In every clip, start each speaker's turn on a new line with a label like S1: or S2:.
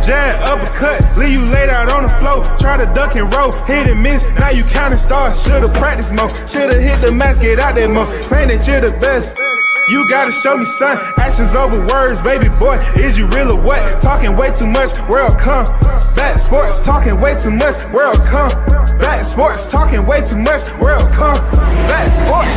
S1: jab, uppercut, leave you laid out on the floor. Try to duck and roll, hit and miss, now you counting stars. Should've practiced more, should've hit the mask, get out that more. Claim that you're the best. You gotta show me, son. Actions over words, baby boy. Is you real or what? Talking way too much, world come. Back sports, talking way too much, world come. Back sports, talking way too much, world come. Back sports.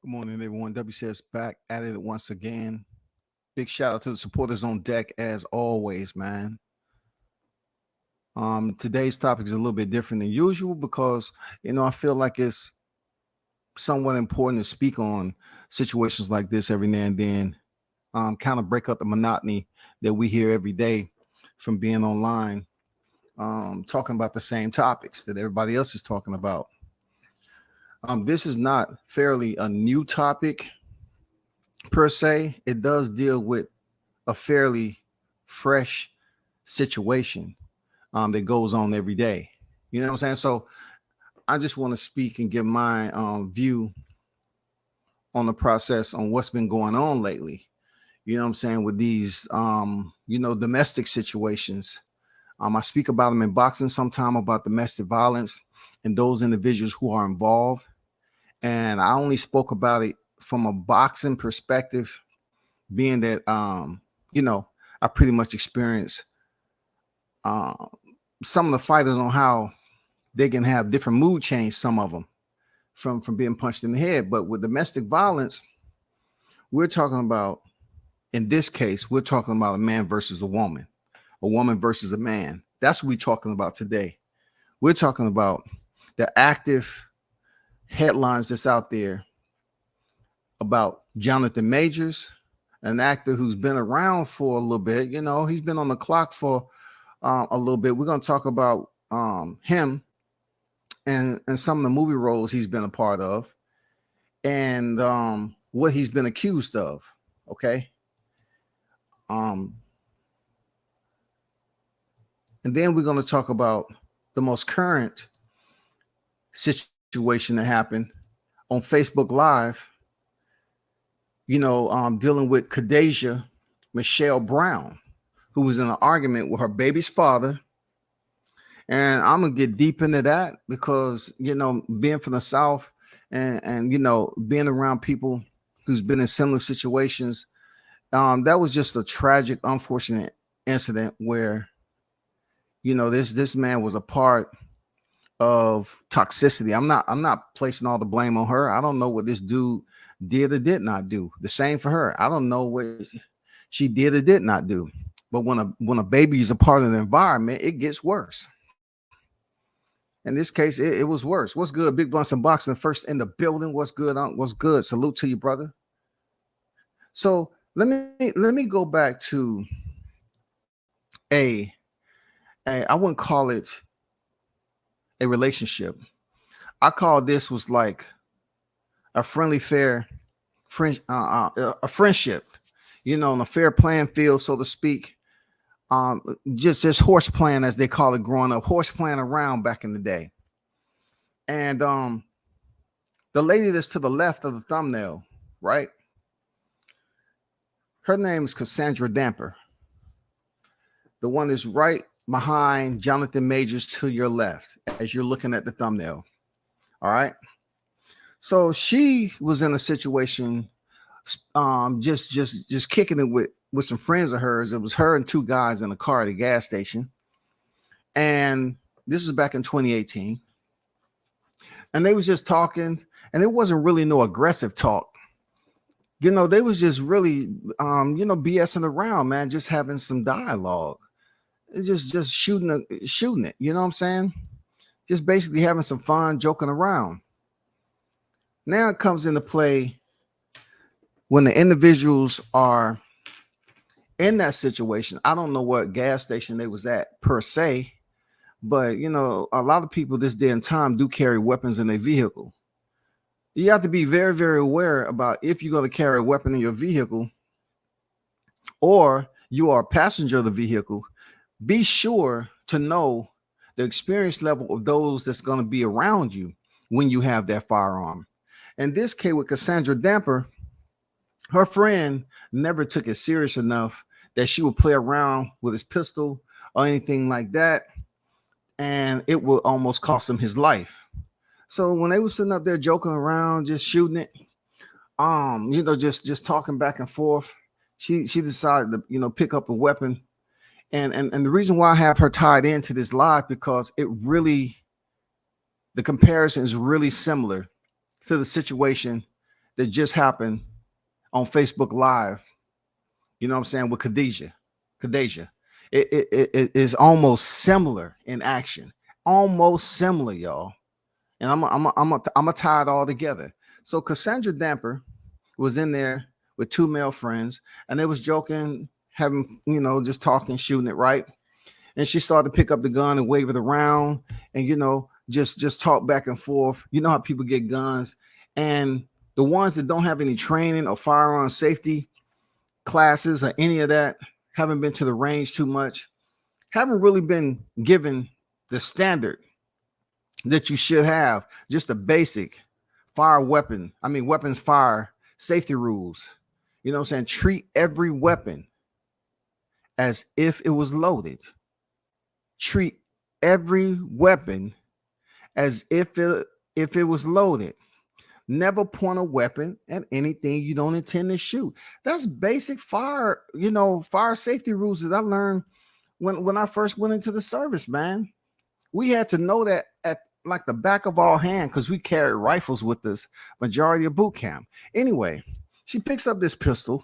S2: Good morning, everyone. WCS back at it once again. Big shout out to the supporters on deck as always, man. Today's topic is a little bit different than usual because, I feel like it's somewhat important to speak on situations like this every now and then, kind of break up the monotony that we hear every day from being online, talking about the same topics that everybody else is talking about. This is not fairly a new topic per se. It does deal with a fairly fresh situation that goes on every day. You know what I'm saying? So I just want to speak and give my view on the process on what's been going on lately. You know what I'm saying? With these, domestic situations. I speak about them in boxing sometime about domestic violence and those individuals who are involved. And I only spoke about it from a boxing perspective, being that, I pretty much experienced some of the fighters on how they can have different mood change, some of them from being punched in the head. But with domestic violence, we're talking about, in this case, we're talking about a man versus a woman versus a man. That's what we're talking about today. We're talking about the active headlines that's out there about Jonathan Majors, an actor who's been around for a little bit. He's been on the clock for a little bit. We're going to talk about him and some of the movie roles he's been a part of and what he's been accused of. Okay. And then we're going to talk about the most current situation that happened on Facebook Live, dealing with Khadijah Michelle Brown, who was in an argument with her baby's father. And I'm going to get deep into that because, being from the South and being around people who's been in similar situations, that was just a tragic, unfortunate incident where, this man was a part of toxicity. I'm not placing all the blame on her. I don't know what this dude did or did not do. The same for her. I don't know what she did or did not do. But when a baby is a part of the environment, it gets worse. In this case, it was worse. What's good? Big Blunts and Boxing first in the building. What's good? What's good? Salute to you, brother. So let me go back to I wouldn't call it a relationship. I call this was like a friendly, fair a friendship, on a fair playing field, so to speak. Just horse playing, as they call it growing up, horse playing around back in the day. And the lady that's to the left of the thumbnail, right? Her name is Cassandra Damper. The one is right behind Jonathan Majors to your left as you're looking at the thumbnail. All right. So she was in a situation, just kicking it with some friends of hers. It was her and two guys in a car at a gas station. And this was back in 2018. and they was just talking, and it wasn't really no aggressive talk. They was just really BSing around, man, just having some dialogue. It's just shooting it, you know what I'm saying? Just basically having some fun, joking around. Now it comes into play when the individuals are in that situation. I don't know what gas station they was at per se, but a lot of people this day and time do carry weapons in their vehicle. You have to be very, very aware about if you're going to carry a weapon in your vehicle or you are a passenger of the vehicle. Be sure to know the experience level of those that's going to be around you when you have that firearm. In this case with Cassandra Damper, her friend never took it serious enough that she would play around with his pistol or anything like that, and it will almost cost him his life. So when they were sitting up there joking around, just shooting it, just talking back and forth, she decided to pick up a weapon. And the reason why I have her tied into this live, because the comparison is really similar to the situation that just happened on Facebook Live. You know what I'm saying, with Khadijah. It is almost similar in action, almost similar, y'all. And I'm gonna tie it all together. So Cassandra Damper was in there with two male friends, and they was joking, having just talking, shooting it, right? And she started to pick up the gun and wave it around, and just talk back and forth. You know how people get guns, and the ones that don't have any training or firearm safety classes or any of that, haven't been to the range too much, haven't really been given the standard that you should have, just a basic weapons fire safety rules. You know what I'm saying? Treat every weapon as if it was loaded. Treat every weapon as if it was loaded. Never point a weapon at anything you don't intend to shoot. That's basic fire safety rules that I learned when I first went into the service, man. We had to know that at like the back of our hand, because we carried rifles with us majority of boot camp. Anyway, she picks up this pistol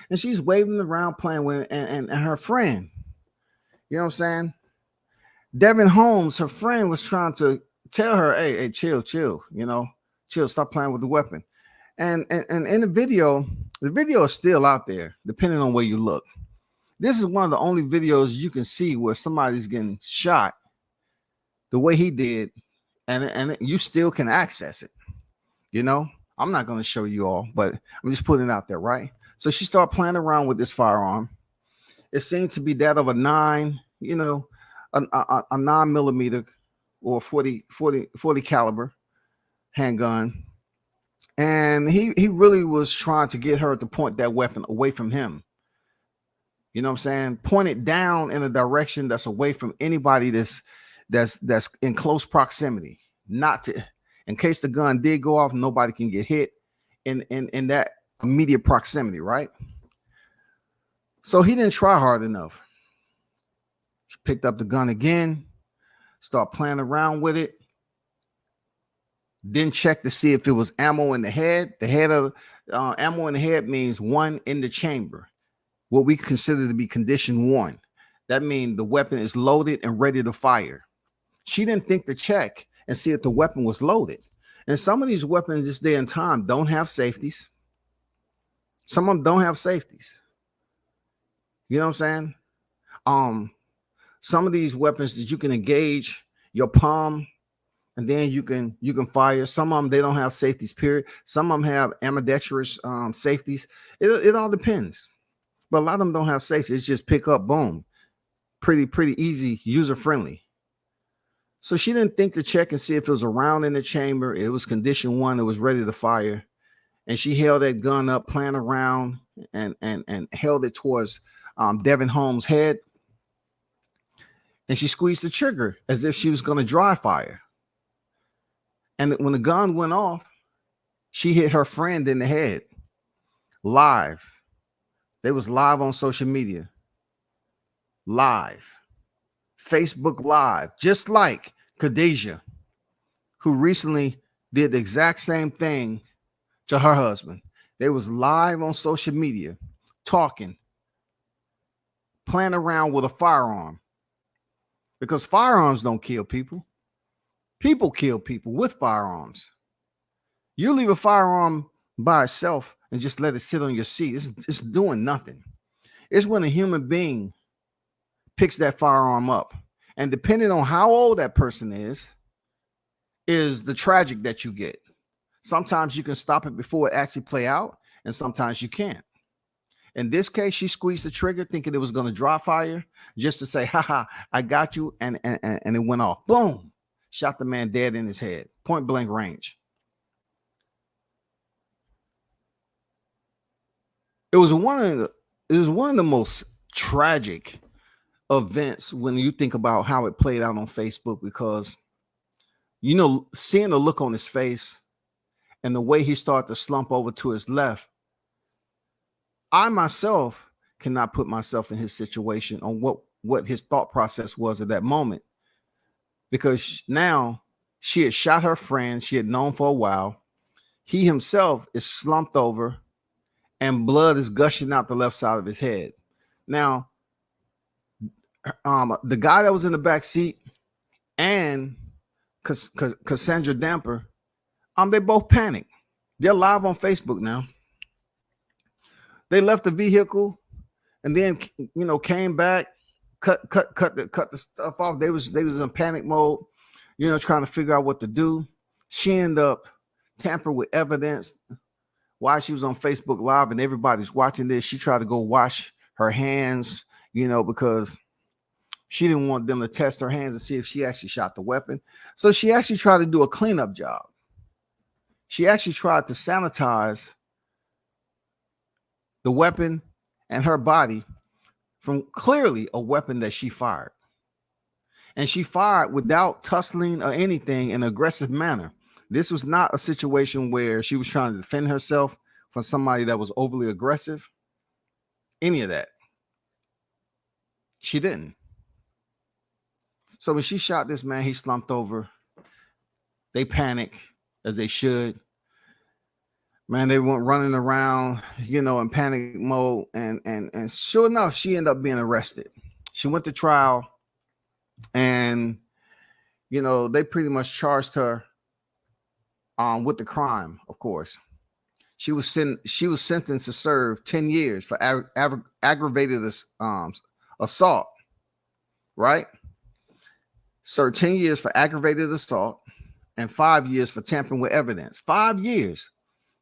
S2: and she's waving around, playing with it, and her friend, you know what I'm saying? Devin Holmes, her friend, was trying to tell her, hey, chill, chill, stop playing with the weapon. And in the video is still out there, depending on where you look. This is one of the only videos you can see where somebody's getting shot the way he did, and you still can access it. I'm not going to show you all, but I'm just putting it out there, right? So she started playing around with this firearm. It seemed to be that of a 9 millimeter or 40 caliber handgun. And he really was trying to get her to point that weapon away from him. You know what I'm saying? Point it down in a direction that's away from anybody that's in close proximity. Not to, in case the gun did go off, nobody can get hit in that immediate proximity, right? So he didn't try hard enough. She picked up the gun again, start playing around with it. Didn't check to see if it was ammo in the head. The head of ammo in the head means 1 in the chamber, what we consider to be condition 1. That means the weapon is loaded and ready to fire. She didn't think to check and see if the weapon was loaded. And some of these weapons this day and time don't have safeties. Some of them don't have safeties. You know what I'm saying? Some of these weapons that you can engage your palm and then you can fire. Some of them, they don't have safeties, period. Some of them have ambidextrous safeties. It all depends. But a lot of them don't have safety. It's just pick up, boom. Pretty easy, user-friendly. So she didn't think to check and see if it was a round in the chamber. It was condition 1. It was ready to fire. And she held that gun up, playing around, and held it towards Devin Holmes' head. And she squeezed the trigger as if she was going to dry fire. And when the gun went off, she hit her friend in the head. Live. They was live on social media. Live. Facebook Live. Just like Khadijah, who recently did the exact same thing to her husband. They was live on social media talking, playing around with a firearm, because firearms don't kill people. People kill people with firearms. You leave a firearm by itself and just let it sit on your seat. It's doing nothing. It's when a human being picks that firearm up. And depending on how old that person is the tragic that you get. Sometimes you can stop it before it actually play out, and sometimes you can't. In this case, she squeezed the trigger thinking it was going to draw fire just to say, haha, I got you. And it went off. Boom. Shot the man dead in his head. Point blank range. It was one of the most tragic events when you think about how it played out on Facebook, because, you know, seeing the look on his face and the way he started to slump over to his left, I myself cannot put myself in his situation on what his thought process was at that moment, because now she had shot her friend she had known for a while. He himself is slumped over and blood is gushing out the left side of his head. Now, the guy that was in the back seat and Cassandra Damper, they both panicked. They're live on Facebook now. They left the vehicle and then, you know, came back, cut the stuff off. They was in panic mode, you know, trying to figure out what to do. She ended up tampering with evidence while she was on Facebook Live, and everybody's watching this. She tried to go wash her hands, you know, because she didn't want them to test her hands and see if she actually shot the weapon. So she actually tried to do a cleanup job. She actually tried to sanitize the weapon and her body from clearly a weapon that she fired. And she fired without tussling or anything in an aggressive manner. This was not a situation where she was trying to defend herself from somebody that was overly aggressive. Any of that. She didn't. So when she shot this man, he slumped over. They panic, as they should. Man, they went running around, you know, in panic mode. And sure enough, she ended up being arrested. She went to trial, and, you know, they pretty much charged her with the crime, of course. She was sentenced to serve 10 years for aggravated assault, right? Served 10 years for aggravated assault and 5 years for tampering with evidence. 5 years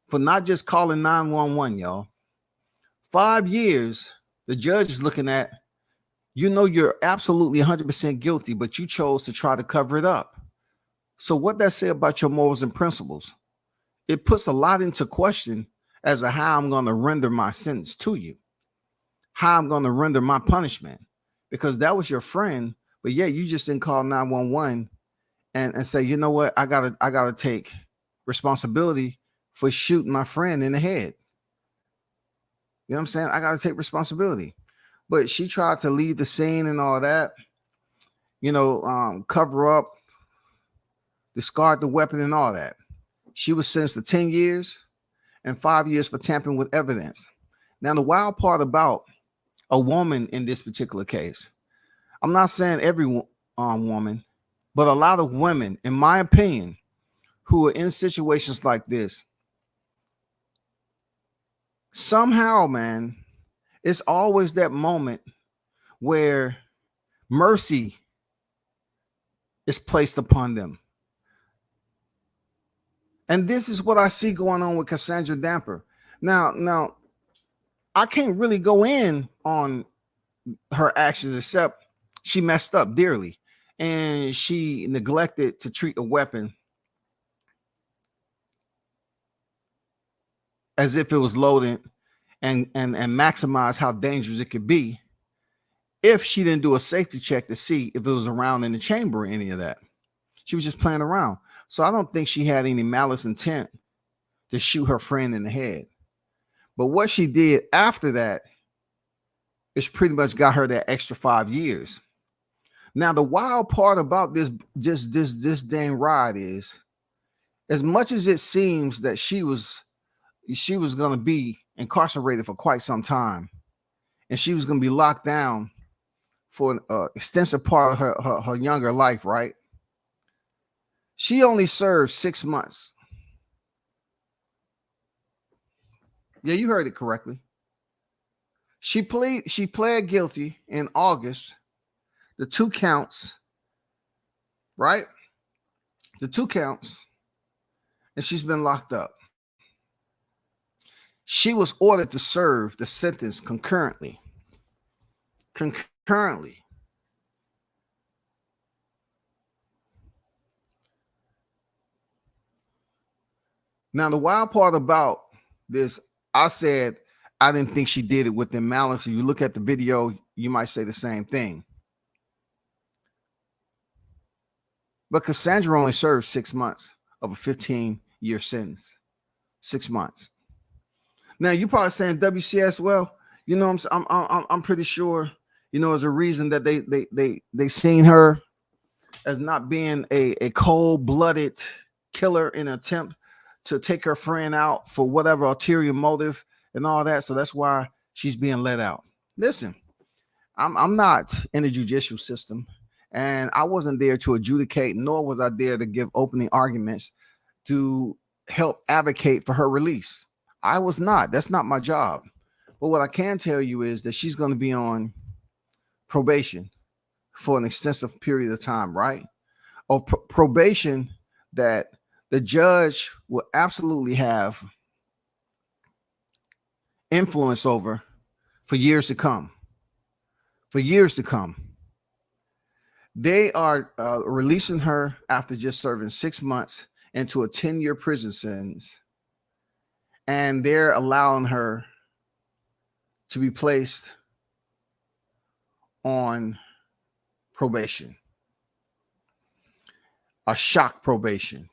S2: for not just calling 911, y'all. 5 years. The judge is looking at, you know, you're absolutely 100% guilty, but you chose to try to cover it up. So what that say about your morals and principles? It puts a lot into question as to how I'm going to render my sentence to you, how I'm going to render my punishment, because that was your friend. But yeah, you just didn't call 911 and say, you know what, I gotta take responsibility for shooting my friend in the head. You know what I'm saying? I gotta take responsibility. But she tried to leave the scene and all that, you know, cover up, discard the weapon and all that. She was sentenced to 10 years and 5 years for tampering with evidence. Now, the wild part about a woman in this particular case, I'm not saying every woman, but a lot of women, in my opinion, who are in situations like this, somehow, man, it's always that moment where mercy is placed upon them. And this is what I see going on with Cassandra Damper. Now, I can't really go in on her actions except she messed up dearly, and she neglected to treat a weapon as if it was loaded and maximize how dangerous it could be if she didn't do a safety check to see if it was around in the chamber or any of that. She was just playing around. So I don't think she had any malice intent to shoot her friend in the head. But what she did after that is pretty much got her that extra 5 years. Now, the wild part about this dang ride is as much as it seems that she was going to be incarcerated for quite some time, and she was going to be locked down for an extensive part of her younger life, right? She only served 6 months. Yeah, you heard it correctly. She pled guilty in August. The 2 counts, right? The 2 counts, and she's been locked up. She was ordered to serve the sentence concurrently. Now, the wild part about this, I said I didn't think she did it within malice. If you look at the video, you might say the same thing. But Cassandra only served 6 months of a 15-year sentence. 6 months. Now, you're probably saying, WCS, well, you know, I'm pretty sure, you know, there's a reason that they seen her as not being a cold-blooded killer in an attempt to take her friend out for whatever ulterior motive and all that. So that's why she's being let out. Listen, I'm not in the judicial system, and I wasn't there to adjudicate, nor was I there to give opening arguments to help advocate for her release. I was not. That's not my job. But what I can tell you is that she's going to be on probation for an extensive period of time, right? Or probation that the judge will absolutely have influence over for years to come. For years to come. They are releasing her after just serving 6 months into a 10-year prison sentence. And they're allowing her to be placed on probation. A shock probation.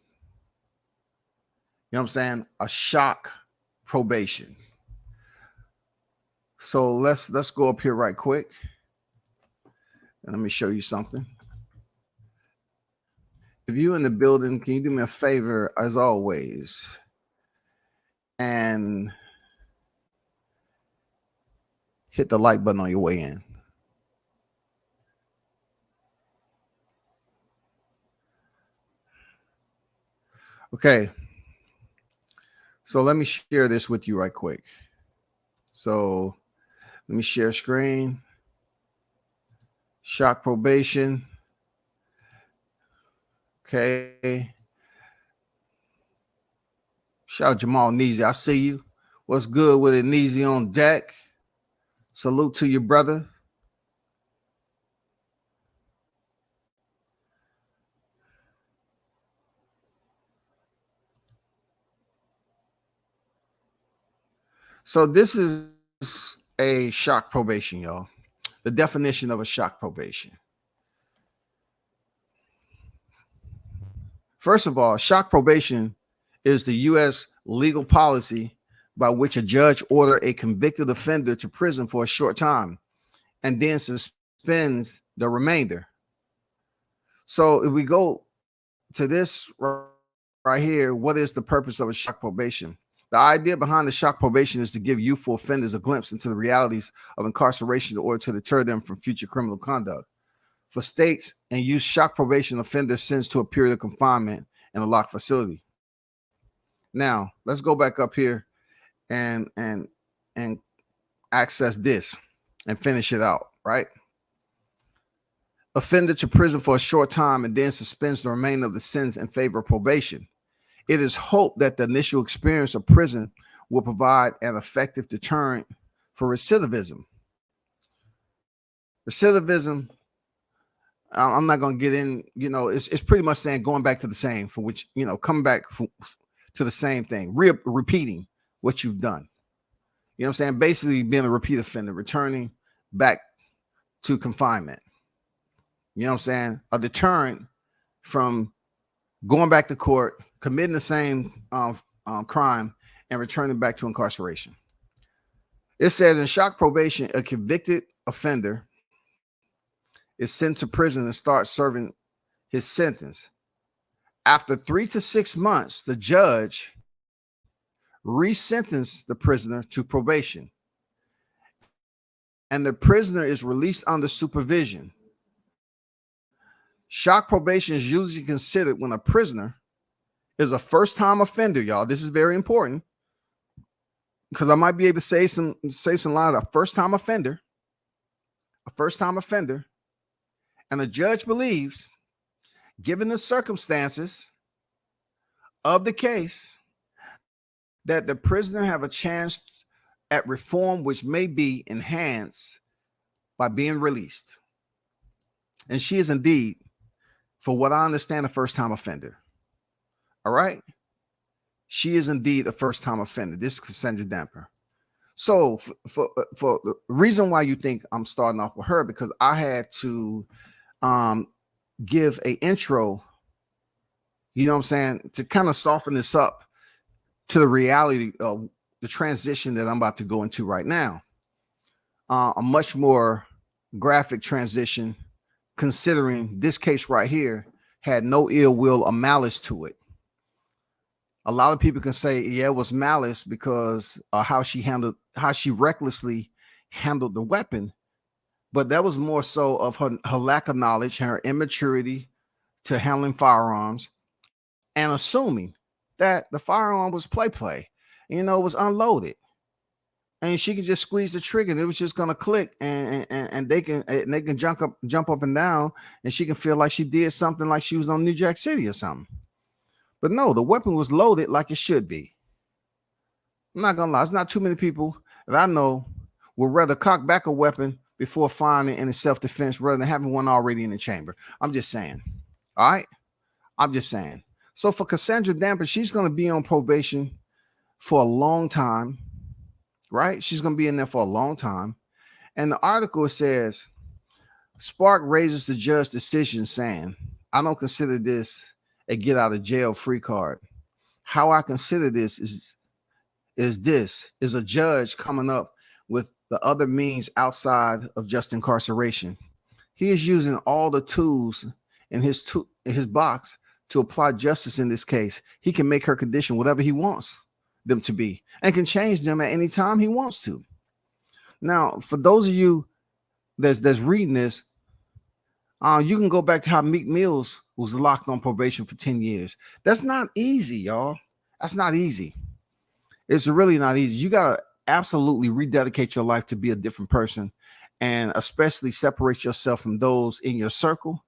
S2: You know what I'm saying? A shock probation. So let's go up here right quick. And let me show you something. If you're in the building, can you do me a favor as always? And hit the like button on your way in. Okay. So let me share this with you right quick. So let me share screen. Shock probation. Okay. Shout out Jamal Neezy. I see you. What's good with it, Neezy on deck? Salute to your brother. So this is a shock probation, y'all. The definition of a shock probation. First of all, shock probation is the U.S. legal policy by which a judge orders a convicted offender to prison for a short time and then suspends the remainder. So if we go to this right here, what is the purpose of a shock probation? The idea behind the shock probation is to give youthful offenders a glimpse into the realities of incarceration in order to deter them from future criminal conduct. For states and use shock probation offenders sentenced to a period of confinement in a locked facility. Now, let's go back up here and access this and finish it out, right? Offender to prison for a short time and then suspends the remainder of the sentence in favor of probation. It is hoped that the initial experience of prison will provide an effective deterrent for recidivism. Recidivism, I'm not going to get in, you know, it's pretty much saying going back to the same, for which, you know, coming back to the same thing, repeating what you've done. You know what I'm saying? Basically being a repeat offender, returning back to confinement. You know what I'm saying? A deterrent from going back to court, committing the same crime, and returning back to incarceration. It says in shock probation, a convicted offender is sent to prison and starts serving his sentence. After 3 to 6 months, the judge resentenced the prisoner to probation, and the prisoner is released under supervision. Shock probation is usually considered when a prisoner is a first-time offender, y'all. This is very important because I might be able to say some line of a first-time offender, and the judge believes, given the circumstances of the case, that the prisoner have a chance at reform, which may be enhanced by being released. And she is indeed, for what I understand, a first-time offender. All right? She is indeed a first-time offender. This is Cassandra Damper. So for the reason why you think I'm starting off with her, because I had to give a intro, you know what I'm saying, to kind of soften this up to the reality of the transition that I'm about to go into right now. A much more graphic transition, considering this case right here had no ill will or malice to it. A lot of people can say, yeah, it was malice because how she recklessly handled the weapon. But that was more so of her lack of knowledge, her immaturity to handling firearms, and assuming that the firearm was play, you know, it was unloaded. And she could just squeeze the trigger and it was just gonna click, and they can jump up and down, and she can feel like she did something, like she was on New Jack City or something. But no, the weapon was loaded like it should be. I'm not gonna lie, it's not too many people that I know would rather cock back a weapon before firing it in self-defense rather than having one already in the chamber. I'm just saying. All right. I'm just saying. So for Cassandra Damper, she's going to be on probation for a long time, right? She's going to be in there for a long time. And the article says, Spark raises the judge's decision saying, I don't consider this a get out of jail free card. How I consider this is a judge coming up with the other means outside of just incarceration. He is using all the tools in his box to apply justice in this case. He can make her condition whatever he wants them to be and can change them at any time he wants to. Now, for those of you that's reading this, you can go back to how Meek Mills was locked on probation for 10 years. That's not easy, y'all. That's not easy. It's really not easy. You got to absolutely rededicate your life to be a different person, and especially separate yourself from those in your circle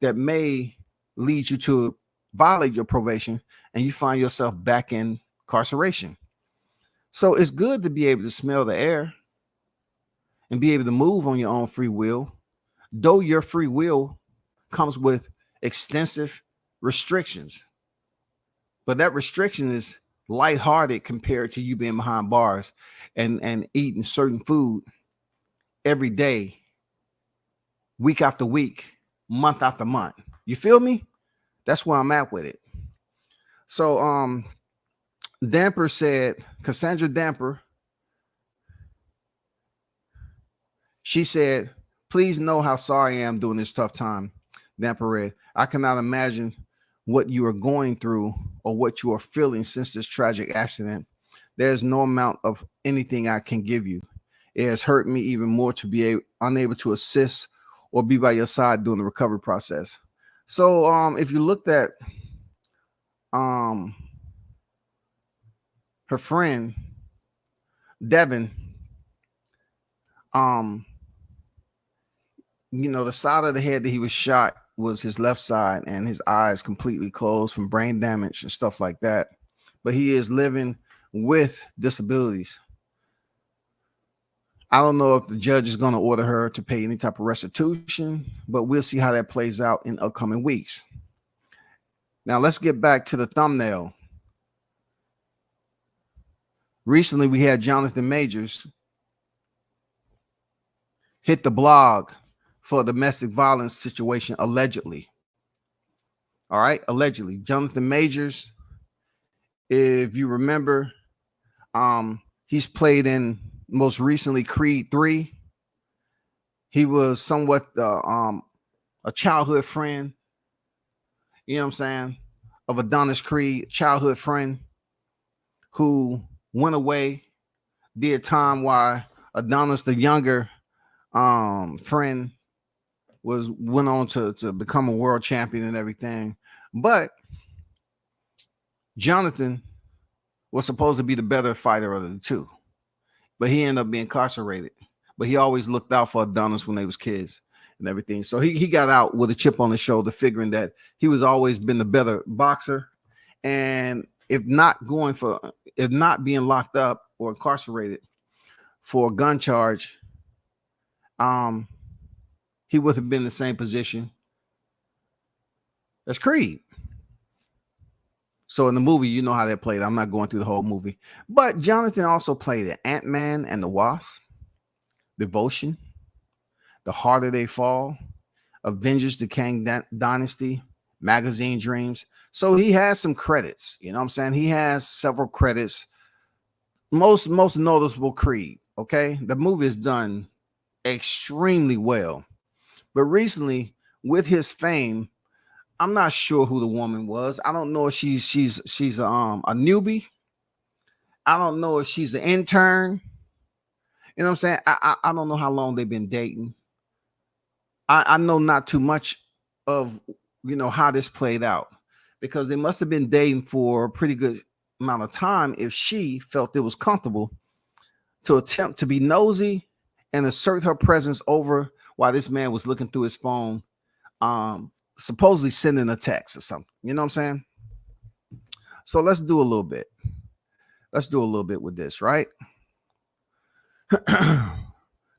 S2: that may lead you to violate your probation and you find yourself back in incarceration. So it's good to be able to smell the air and be able to move on your own free will, though your free will comes with extensive restrictions. But that restriction is lighthearted compared to you being behind bars and eating certain food every day, week after week, month after month. You feel me? That's where I'm at with it. So Damper said, Cassandra Damper, she said, please know how sorry I am during this tough time. Damper read, I cannot imagine what you are going through or what you are feeling since this tragic accident. There's no amount of anything I can give you. It has hurt me even more to be unable to assist or be by your side during the recovery process. So if you looked at her friend Devin, you know, the side of the head that he was shot was his left side, and his eyes completely closed from brain damage and stuff like that. But he is living with disabilities. I don't know if the judge is going to order her to pay any type of restitution, but we'll see how that plays out in upcoming weeks. Now, let's get back to the thumbnail. Recently, we had Jonathan Majors hit the blog for a domestic violence situation, allegedly. All right, allegedly. Jonathan Majors, if you remember, he's played in most recently Creed 3. He was somewhat a childhood friend, you know what I'm saying, of Adonis Creed, childhood friend who went away, did time while Adonis, the younger friend, went on to become a world champion and everything. But Jonathan was supposed to be the better fighter of the two, but he ended up being incarcerated. But he always looked out for Adonis when they was kids and everything. So he got out with a chip on his shoulder, figuring that he was always been the better boxer. And if not being locked up or incarcerated for a gun charge, he would have been in the same position as Creed. So in the movie, you know how that played. I'm not going through the whole movie. But Jonathan also played the Ant-Man and the Wasp, Devotion, The Harder They Fall, Avengers, the Kang Dynasty, Magazine Dreams. So he has some credits. You know what I'm saying? He has several credits. Most noticeable Creed. Okay. The movie is done extremely well. But recently, with his fame, I'm not sure who the woman was. I don't know if she's a newbie. I don't know if she's an intern. You know what I'm saying? I don't know how long they've been dating. I know not too much of how this played out, because they must have been dating for a pretty good amount of time if she felt it was comfortable to attempt to be nosy and assert her presence over while this man was looking through his phone, supposedly sending a text or something. You know what I'm saying? So let's do a little bit. Let's do a little bit with this, right? Because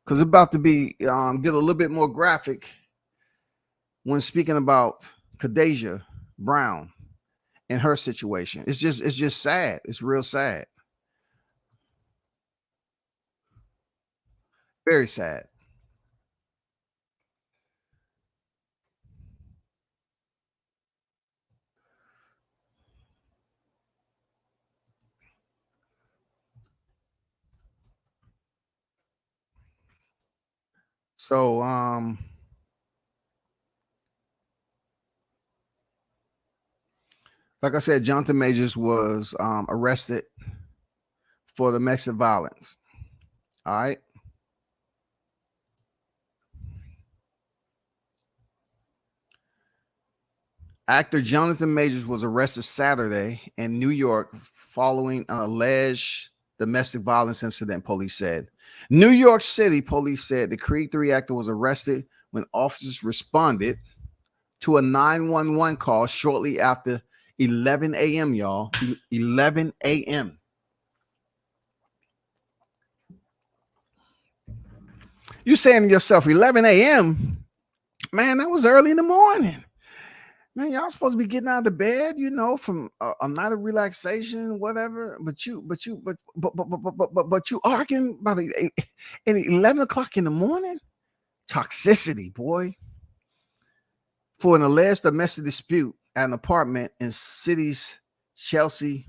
S2: it's about to be get a little bit more graphic when speaking about Khadijah Brown and her situation. It's just sad. It's real sad. Very sad. So like I said, Jonathan Majors was arrested for domestic violence. All right. Actor Jonathan Majors was arrested Saturday in New York following an alleged domestic violence incident, police said. New York City police said the Creed 3 actor was arrested when officers responded to a 911 call shortly after 11 a.m., y'all. 11 a.m. You saying to yourself, 11 a.m.? Man, that was early in the morning. Man, y'all supposed to be getting out of bed, from a night of relaxation, whatever. But you arguing about at 11 o'clock in the morning? Toxicity, boy. For an alleged domestic dispute at an apartment in city's Chelsea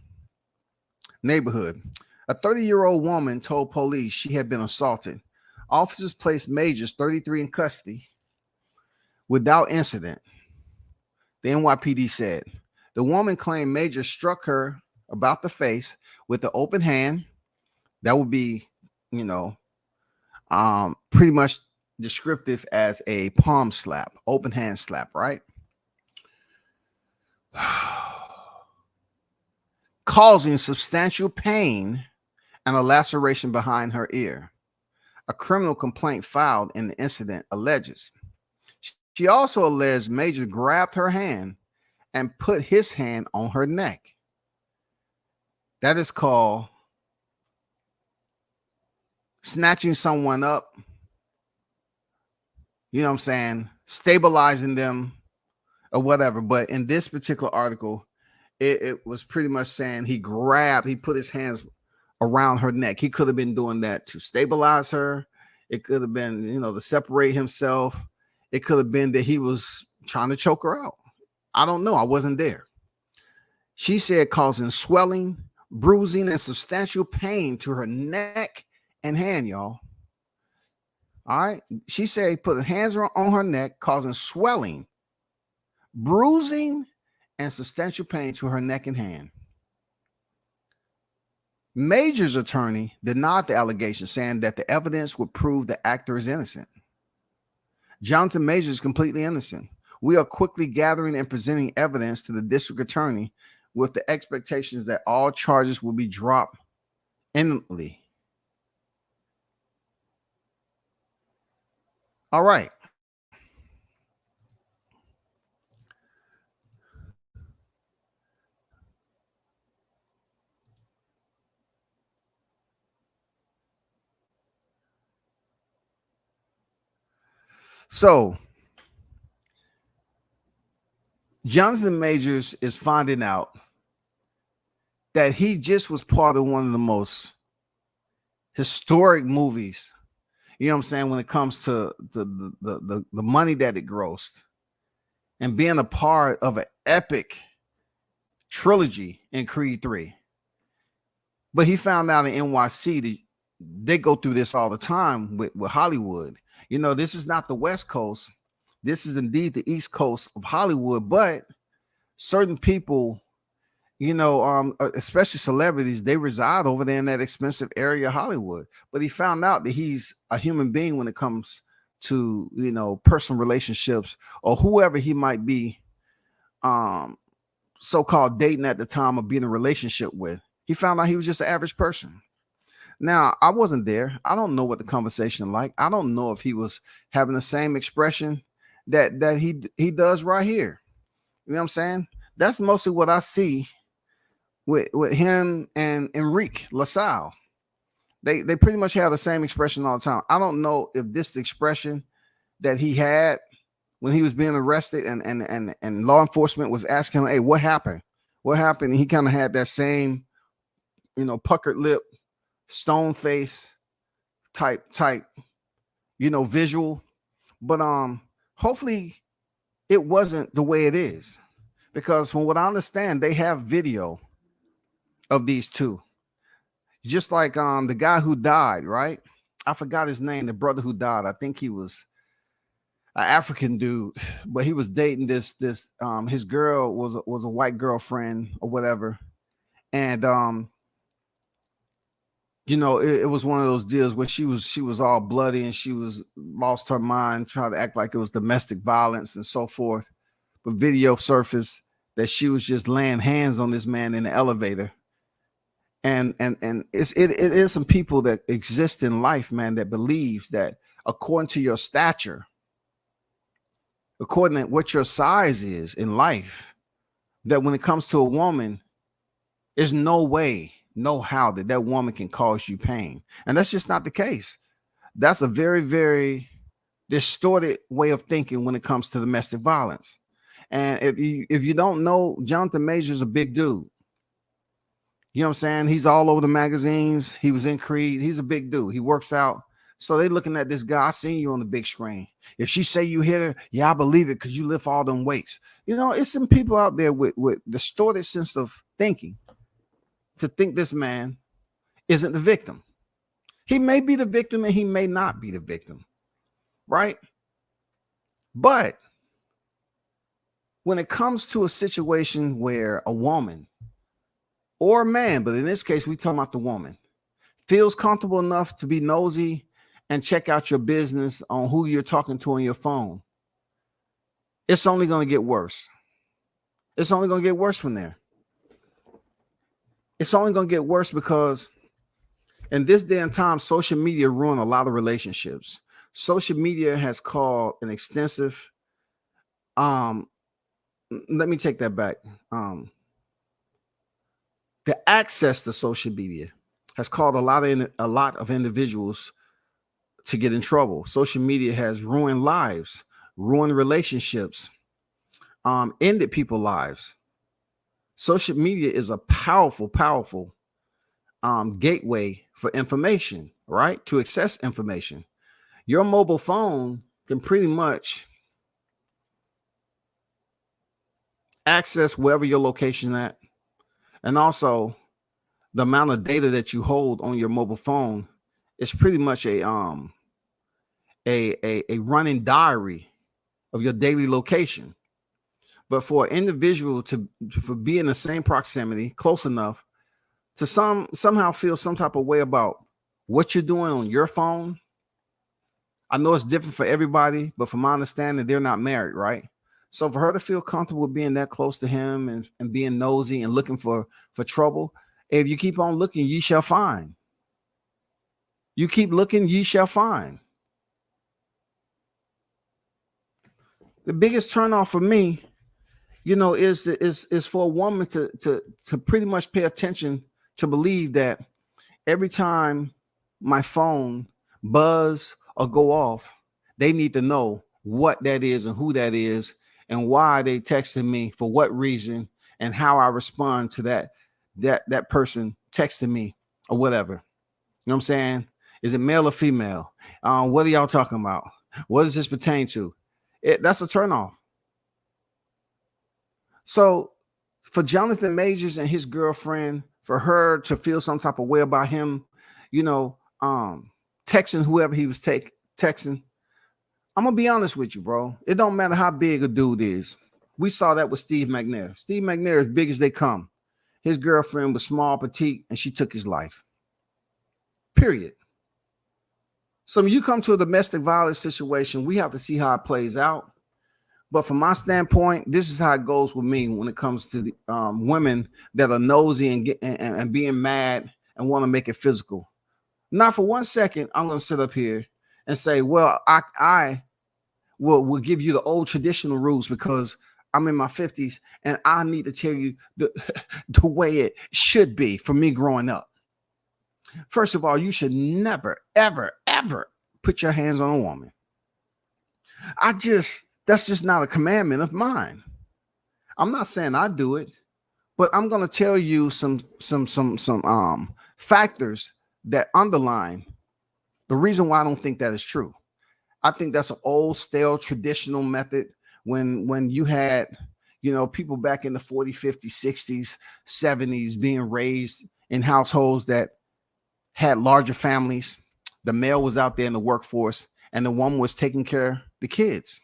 S2: neighborhood, a 30-year-old woman told police she had been assaulted. Officers placed Majors, 33, in custody without incident. The NYPD said the woman claimed Major struck her about the face with the open hand. That would be, pretty much descriptive as a palm slap, open hand slap, right? Causing substantial pain and a laceration behind her ear. A criminal complaint filed in the incident alleges. She also alleged Major grabbed her hand and put his hand on her neck. That is called snatching someone up, stabilizing them or whatever. But in this particular article, it was pretty much saying he put his hands around her neck. He could have been doing that to stabilize her. It could have been, to separate himself. It could have been that he was trying to choke her out. I don't know. I wasn't there. She said causing swelling, bruising, and substantial pain to her neck and hand, y'all. All right. She said put her hands on her neck, causing swelling, bruising, and substantial pain to her neck and hand. Major's attorney denied the allegation, saying that the evidence would prove the actor is innocent. Jonathan Major is completely innocent. We are quickly gathering and presenting evidence to the district attorney with the expectations that all charges will be dropped imminently. All right. So Jonathan Majors is finding out that he just was part of one of the most historic movies, you know what I'm saying, when it comes to the money that it grossed, and being a part of an epic trilogy in Creed 3. But he found out in NYC that they go through this all the time with Hollywood. You know, this is not the West Coast. This is indeed the East Coast of Hollywood. But certain people, you know, especially celebrities, they reside over there in that expensive area of Hollywood. But he found out that he's a human being when it comes to, you know, personal relationships or whoever he might be so-called dating at the time of being in a relationship with. He found out he was just an average person. Now, I wasn't there. I don't know what the conversation like. I don't know if he was having the same expression that he does right here. You know what I'm saying? That's mostly what I see with him and Enrique LaSalle. They pretty much have the same expression all the time. I don't know if this expression that he had when he was being arrested and law enforcement was asking him, hey, what happened? What happened? And he kind of had that same, you know, puckered lip, stone face type, you know, visual. But hopefully it wasn't the way it is, because from what I understand, they have video of these two. Just like the guy who died, right? I forgot his name, the brother who died. I think he was an African dude, but he was dating this his girl was a white girlfriend or whatever. And you know, it was one of those deals where she was all bloody and she was lost her mind, trying to act like it was domestic violence and so forth. But video surfaced that she was just laying hands on this man in the elevator. And it is some people that exist in life, man, that believes that according to your stature, according to what your size is in life, that when it comes to a woman, there's no way, no how that woman can cause you pain. And that's just not the case. That's a very, very distorted way of thinking when it comes to domestic violence. And if you don't know, Jonathan Major is a big dude. You know what I'm saying? He's all over the magazines. He was in Creed. He's a big dude. He works out. So they looking at this guy. I seen you on the big screen. If she say you hit her, yeah, I believe it because you lift all them weights. You know, it's some people out there with distorted sense of thinking to think this man isn't the victim. He may be the victim and he may not be the victim, right? But when it comes to a situation where a woman or a man, but in this case, we talking about the woman, feels comfortable enough to be nosy and check out your business on who you're talking to on your phone, it's only going to get worse. It's only going to get worse from there. It's only going to get worse because in this day and time, social media ruined a lot of relationships. Social media has caused an extensive, let me take that back. The access to social media has caused a lot of individuals to get in trouble. Social media has ruined lives, ruined relationships, ended people's lives. Social media is a powerful, powerful gateway for information, right? To access information. Your mobile phone can pretty much access wherever your location at. And also the amount of data that you hold on your mobile phone is pretty much a running diary of your daily location. But for an individual to for be in the same proximity, close enough to somehow feel some type of way about what you're doing on your phone. I know it's different for everybody, but from my understanding, they're not married, right? So for her to feel comfortable being that close to him and being nosy and looking for trouble, if you keep on looking, ye shall find. You keep looking, ye shall find. The biggest turnoff for me, is for a woman to pretty much pay attention, to believe that every time my phone buzz or go off, they need to know what that is and who that is and why they texting me, for what reason, and how I respond to that person texting me or whatever. You know what I'm saying? Is it male or female? What are y'all talking about? What does this pertain to? That's a turnoff. So for Jonathan Majors and his girlfriend, for her to feel some type of way about him, texting whoever he was texting, I'm gonna be honest with you, bro. It don't matter how big a dude is. We saw that with Steve McNair. Steve McNair is big as they come. His girlfriend was small, petite, and she took his life. Period. So when you come to a domestic violence situation, we have to see how it plays out. But from my standpoint, this is how it goes with me when it comes to the women that are nosy and being mad and want to make it physical. Not for 1 second, I'm going to sit up here and say, well, I will give you the old traditional rules because I'm in my 50s and I need to tell you the way it should be for me growing up. First of all, you should never, ever, ever put your hands on a woman. That's just not a commandment of mine. I'm not saying I do it, but I'm going to tell you some factors that underline the reason why I don't think that is true. I think that's an old, stale, traditional method when you had, people back in the 40s, 50s, 60s, 70s being raised in households that had larger families. The male was out there in the workforce and the woman was taking care of the kids.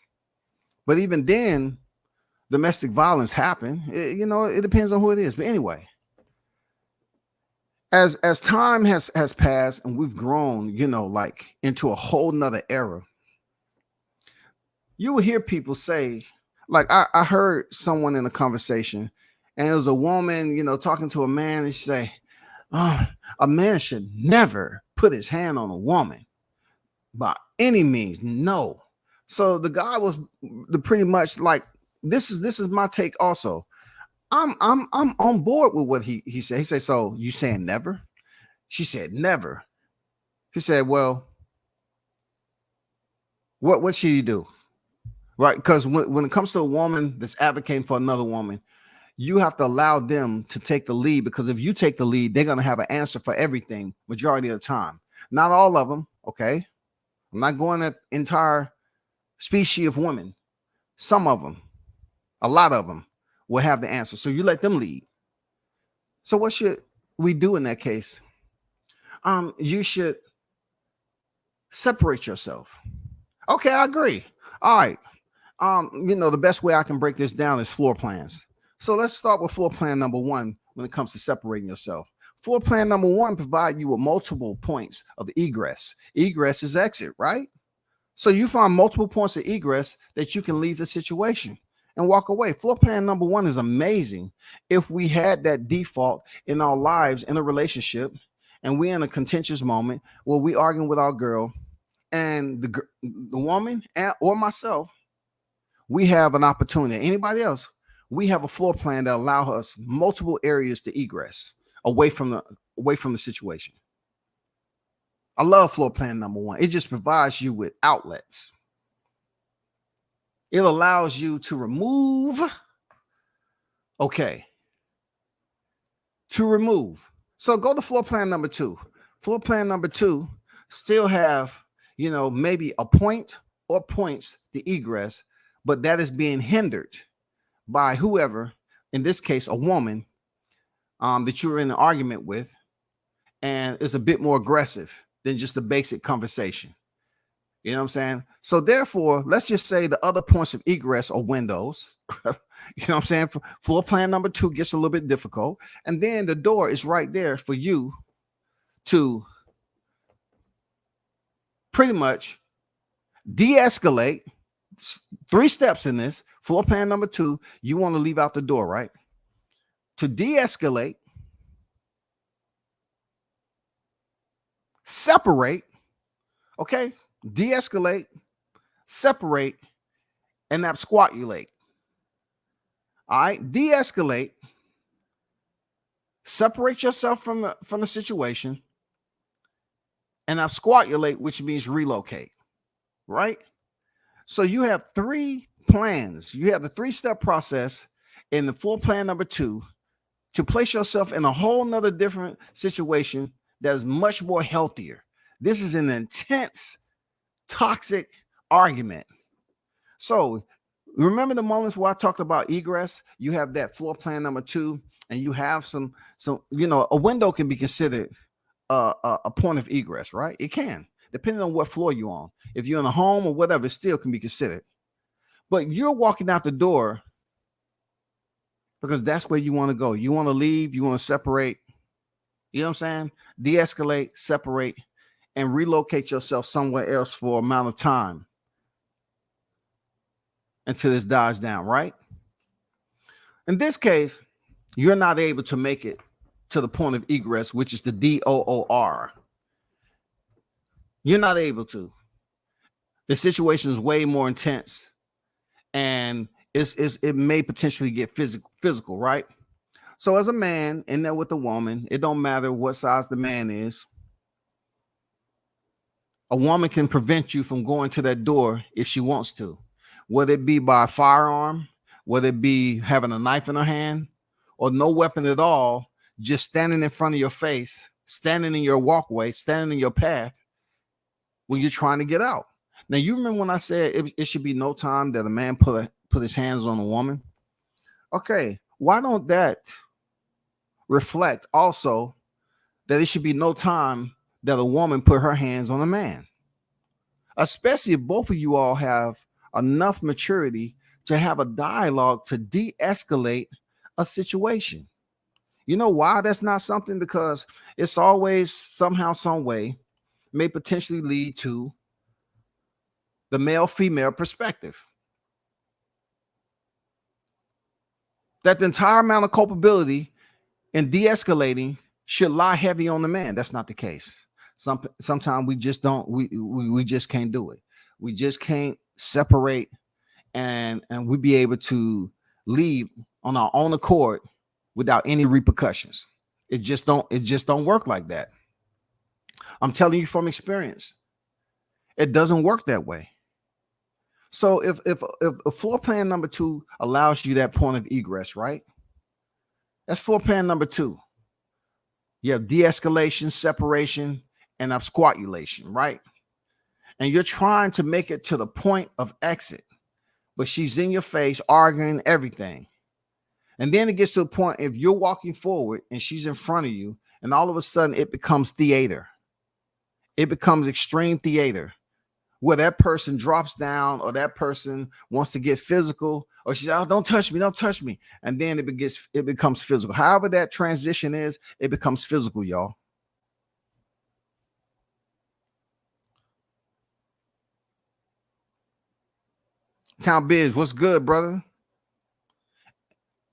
S2: But even then, domestic violence happened. It depends on who it is. But anyway, as time has passed and we've grown, into a whole nother era, you will hear people say, like I heard someone in a conversation, and it was a woman, talking to a man, and she say, a man should never put his hand on a woman by any means. No. So the guy was pretty much like, this is my take also. I'm on board with what he said. He said, so you saying never? She said never. He said, well, what should you do? Right? Because when it comes to a woman that's advocating for another woman, you have to allow them to take the lead, because if you take the lead, they're going to have an answer for everything majority of the time. Not all of them, okay? I'm not going at entire species of women. Some of them, a lot of them will have the answer. So you let them lead. So what should we do in that case? You should separate yourself. Okay, I agree. All right. The best way I can break this down is floor plans. So let's start with floor plan number one when it comes to separating yourself. Floor plan number one provide you with multiple points of egress. Egress is exit, right? So you find multiple points of egress that you can leave the situation and walk away. Floor plan number one is amazing. If we had that default in our lives in a relationship and we're in a contentious moment where we arguing with our girl and the woman or myself, we have an opportunity. Anybody else, we have a floor plan that allow us multiple areas to egress away from the situation. I love floor plan number one. It just provides you with outlets. It allows you to remove. Okay. To remove. So go to floor plan number two. Floor plan number two still have, maybe a point or points to egress, but that is being hindered by whoever, in this case, a woman that you're in an argument with, and it's a bit more aggressive than just a basic conversation. You know what I'm saying? So therefore, let's just say the other points of egress are windows. You know what I'm saying? Floor plan number 2 gets a little bit difficult. And then the door is right there for you to pretty much de-escalate. 3 steps in this. Floor plan number 2, you want to leave out the door, right? To de-escalate, separate, okay? De-escalate, separate, and absquatulate. All right, de-escalate, separate yourself from the situation, and absquatulate, which means relocate, right? So you have 3 plans. You have the 3-step process in the floor plan number 2 to place yourself in a whole nother different situation that is much more healthier. This is an intense, toxic argument. So remember the moments where I talked about egress? You have that floor plan number 2, and you have some, a window can be considered a point of egress, right? It can, depending on what floor you're on. If you're in a home or whatever, it still can be considered. But you're walking out the door because that's where you want to go. You want to leave, you want to separate, you know what I'm saying? De-escalate, separate, and relocate yourself somewhere else for amount of time until this dies down, right? In this case, you're not able to make it to the point of egress, which is the DOOR. You're not able to. The situation is way more intense, and it may potentially get physical, right? So as a man in there with a woman, it don't matter what size the man is. A woman can prevent you from going to that door if she wants to, whether it be by a firearm, whether it be having a knife in her hand, or no weapon at all, just standing in front of your face, standing in your walkway, standing in your path when you're trying to get out. Now, you remember when I said it should be no time that a man put his hands on a woman? Okay, why don't that reflect also that it should be no time that a woman put her hands on a man? Especially if both of you all have enough maturity to have a dialogue to de-escalate a situation. You know why that's not something? Because it's always somehow, some way may potentially lead to the male-female perspective. That the entire amount of culpability in de-escalating should lie heavy on the man. That's not the case. Sometimes we just don't, we just can't do it. We just can't separate and we be able to leave on our own accord without any repercussions. It just don't work like that. I'm telling you from experience, it doesn't work that way. So if floor plan number 2 allows you that point of egress, right? That's floor plan number 2. You have de-escalation, separation, and absquatulation, right? And you're trying to make it to the point of exit, but she's in your face arguing everything. And then it gets to a point, if you're walking forward and she's in front of you, and all of a sudden it becomes theater. It becomes extreme theater, where that person drops down, or that person wants to get physical, or she's, oh, don't touch me. And then it becomes physical. However that transition is, it becomes physical, y'all. Town Biz, what's good, brother?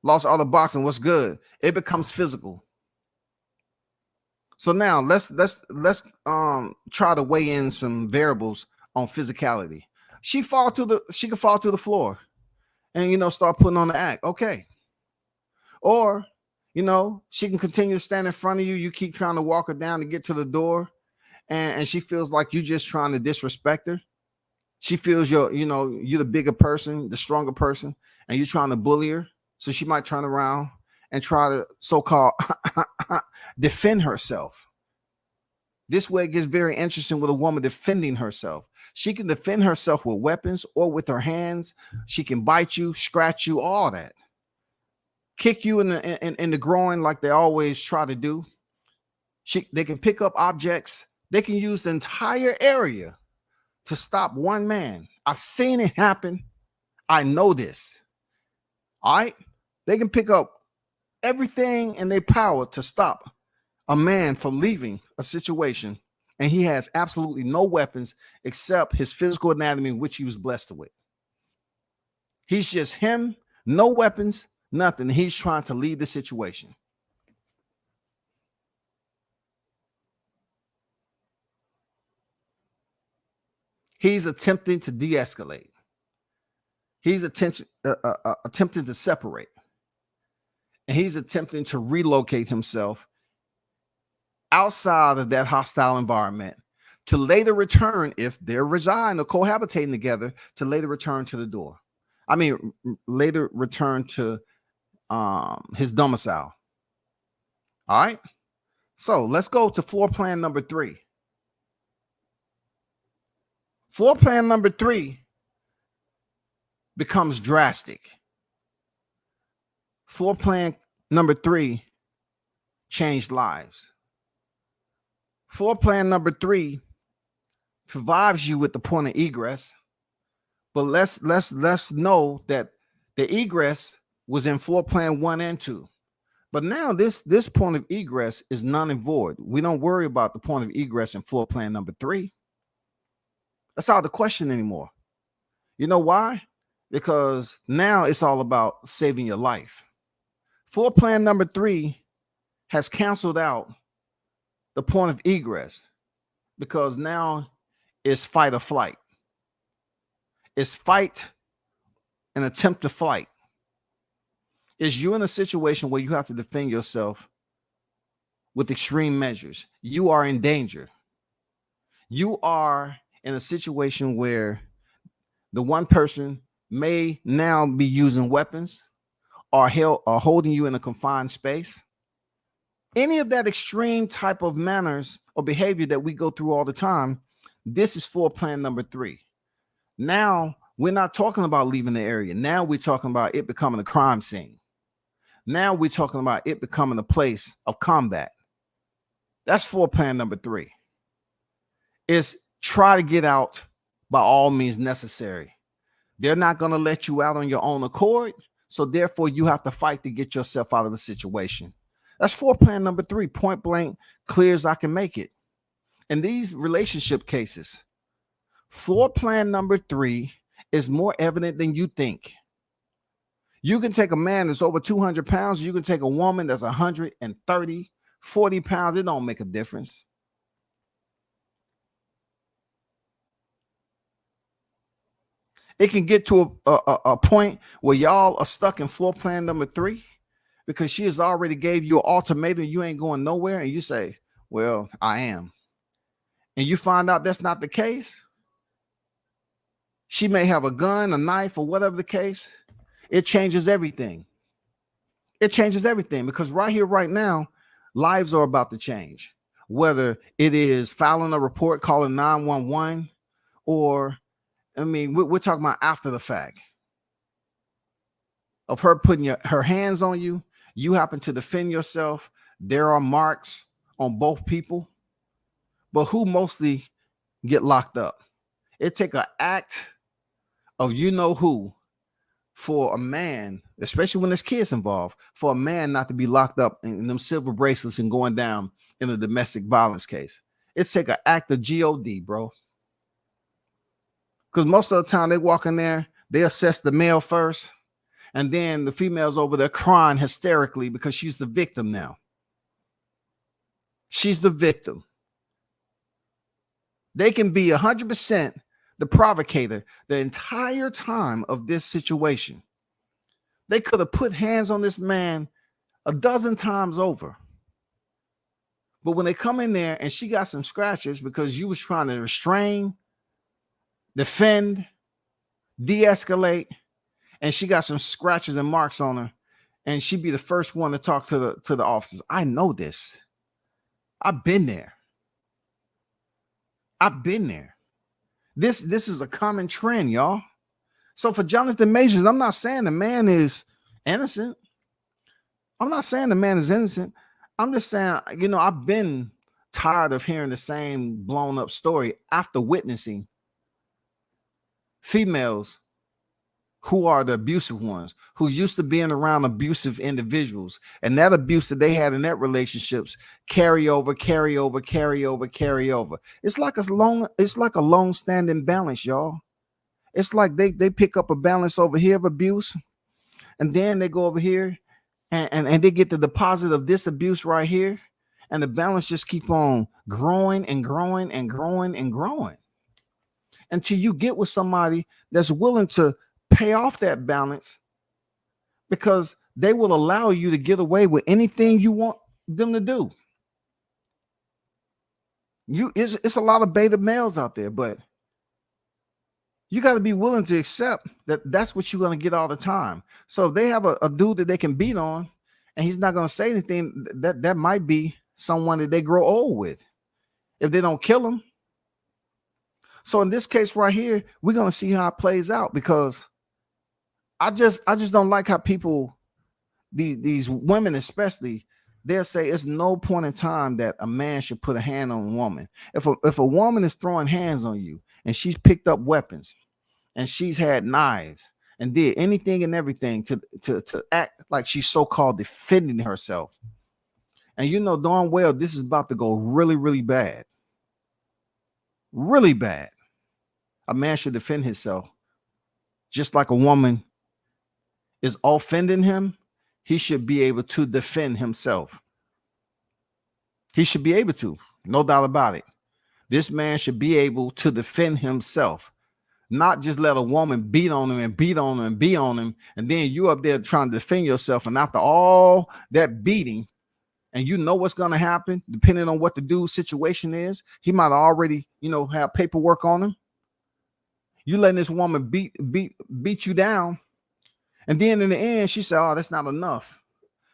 S2: Lost all the boxing, what's good? It becomes physical. So now let's try to weigh in some variables on physicality. She can fall through the floor and start putting on the act. Okay. Or she can continue to stand in front of you. You keep trying to walk her down to get to the door, and she feels like you're just trying to disrespect her. She feels you're the bigger person, the stronger person, and you're trying to bully her. So she might turn around and try to so-called defend herself. This way it gets very interesting with a woman defending herself. She can defend herself with weapons or with her hands. She can bite you, scratch you, all that. Kick you in the groin like they always try to do. They can pick up objects. They can use the entire area to stop one man. I've seen it happen. I know this. All right. They can pick up everything in their power to stop a man from leaving a situation, and he has absolutely no weapons except his physical anatomy, which he was blessed with. He's just him, no weapons, nothing. He's trying to lead the situation. He's attempting to de-escalate. He's attempting to separate. And he's attempting to relocate himself outside of that hostile environment to later return, if they're residing or cohabitating together, to later return to the door. I mean, later return to his domicile. All right. So let's go to floor plan number 3. Floor plan number 3 becomes drastic. Floor plan number 3 changed lives. Floor plan number 3 provides you with the point of egress, but let's know that the egress was in floor plan 1 and 2. But now this point of egress is null and void. We don't worry about the point of egress in floor plan number 3. That's out of the question anymore. You know why? Because now it's all about saving your life. Floor plan number 3 has canceled out the point of egress because now it's fight or flight. It's fight and attempt to flight. Is you in a situation where you have to defend yourself with extreme measures? You are in danger. You are in a situation where the one person may now be using weapons or holding you in a confined space. Any of that extreme type of manners or behavior that we go through all the time, this is floor plan number 3. Now we're not talking about leaving the area. Now we're talking about it becoming a crime scene. Now we're talking about it becoming a place of combat. That's floor plan number 3. Is try to get out by all means necessary. They're not going to let you out on your own accord. So therefore, you have to fight to get yourself out of the situation. That's floor plan number 3, point blank, clear as I can make it. In these relationship cases, floor plan number 3 is more evident than you think. You can take a man that's over 200 pounds. You can take a woman that's 130, 40 pounds. It don't make a difference. It can get to a point where y'all are stuck in floor plan number 3 because she has already gave you an ultimatum. You ain't going nowhere. And you say, well, I am. And you find out that's not the case. She may have a gun, a knife, or whatever the case. It changes everything. It changes everything because right here, right now, lives are about to change. Whether it is filing a report, calling 911, or I mean, we're talking about after the fact of her putting her hands on you. You happen to defend yourself. There are marks on both people, but who mostly get locked up? It take an act of you know who for a man, especially when there's kids involved, for a man not to be locked up in them silver bracelets and going down in a domestic violence case. It take an act of God, bro. Because most of the time they walk in there, they assess the male first, and then the female's over there crying hysterically because she's the victim now. She's the victim. They can be 100% the provocator the entire time of this situation. They could have put hands on this man a dozen times over. But when they come in there and she got some scratches because you was trying to restrain, defend, de-escalate, and she got some scratches and marks on her, and she'd be the first one to talk to the officers. I know this. I've been there. I've been there. This is a common trend, y'all. So for Jonathan Majors, I'm not saying the man is innocent. I'm not saying the man is innocent. I'm just saying, you know, I've been tired of hearing the same blown up story after witnessing females who are the abusive ones, who used to being around abusive individuals, and that abuse that they had in that relationships carry over, carry over, carry over, carry over. It's like a long-standing balance, y'all. It's like they pick up a balance over here of abuse, and then they go over here and they get the deposit of this abuse right here, and the balance just keep on growing and growing and growing and growing until you get with somebody that's willing to pay off that balance, because they will allow you to get away with anything you want them to do. It's a lot of beta males out there, but you got to be willing to accept that that's what you're going to get all the time. So if they have a dude that they can beat on and he's not going to say anything, that might be someone that they grow old with if they don't kill him. So in this case right here, we're going to see how it plays out, because I just don't like how people, these women especially, they'll say it's no point in time that a man should put a hand on a woman. If a woman is throwing hands on you and she's picked up weapons and she's had knives and did anything and everything to act like she's so-called defending herself, and you know darn well this is about to go really, really bad. Really bad. A man should defend himself. Just like a woman is offending him, he should be able to defend himself. He should be able to, no doubt about it. This man should be able to defend himself, not just let a woman beat on him and beat on him and beat on him, and then you up there trying to defend yourself, and after all that beating, and you know what's going to happen, depending on what the dude's situation is, he might already, have paperwork on him. You letting this woman beat you down, and then in the end, she said, "Oh, that's not enough.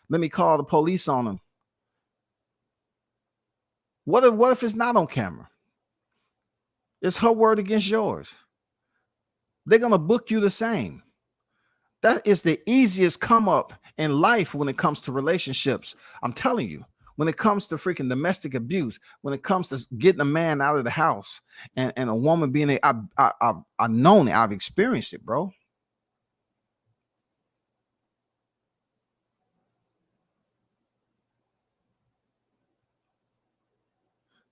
S2: Let me call the police on him." What if it's not on camera? It's her word against yours. They're gonna book you the same. That is the easiest come up in life when it comes to relationships. I'm telling you, when it comes to freaking domestic abuse, when it comes to getting a man out of the house and a woman being I've known it, I've experienced it, bro.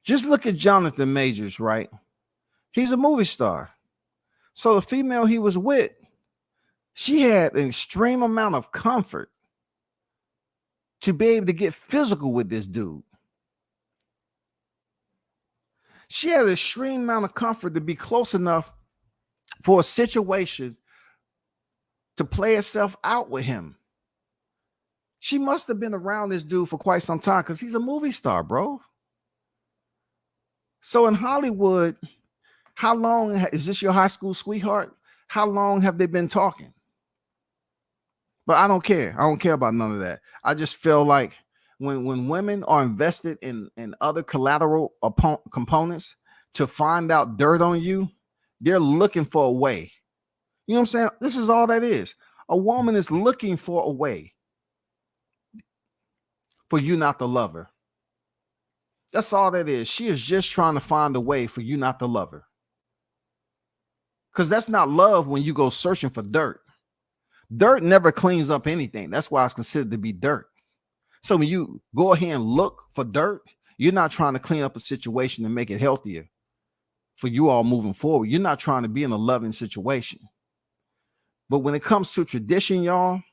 S2: Just look at Jonathan Majors, right? He's a movie star. So the female he was with, she had an extreme amount of comfort to be able to get physical with this dude. She had an extreme amount of comfort to be close enough for a situation to play itself out with him. She must have been around this dude for quite some time, because he's a movie star, bro. So in Hollywood, how long is this your high school sweetheart? How long have they been talking? But I don't care. I don't care about none of that. I just feel like when women are invested in other collateral components to find out dirt on you, they're looking for a way. You know what I'm saying? This is all that is. A woman is looking for a way for you not to love her. That's all that is. She is just trying to find a way for you not to love her. Because that's not love when you go searching for dirt. Dirt never cleans up anything. That's why it's considered to be dirt. So when you go ahead and look for dirt, you're not trying to clean up a situation and make it healthier for you all moving forward. You're not trying to be in a loving situation. But when it comes to tradition, y'all,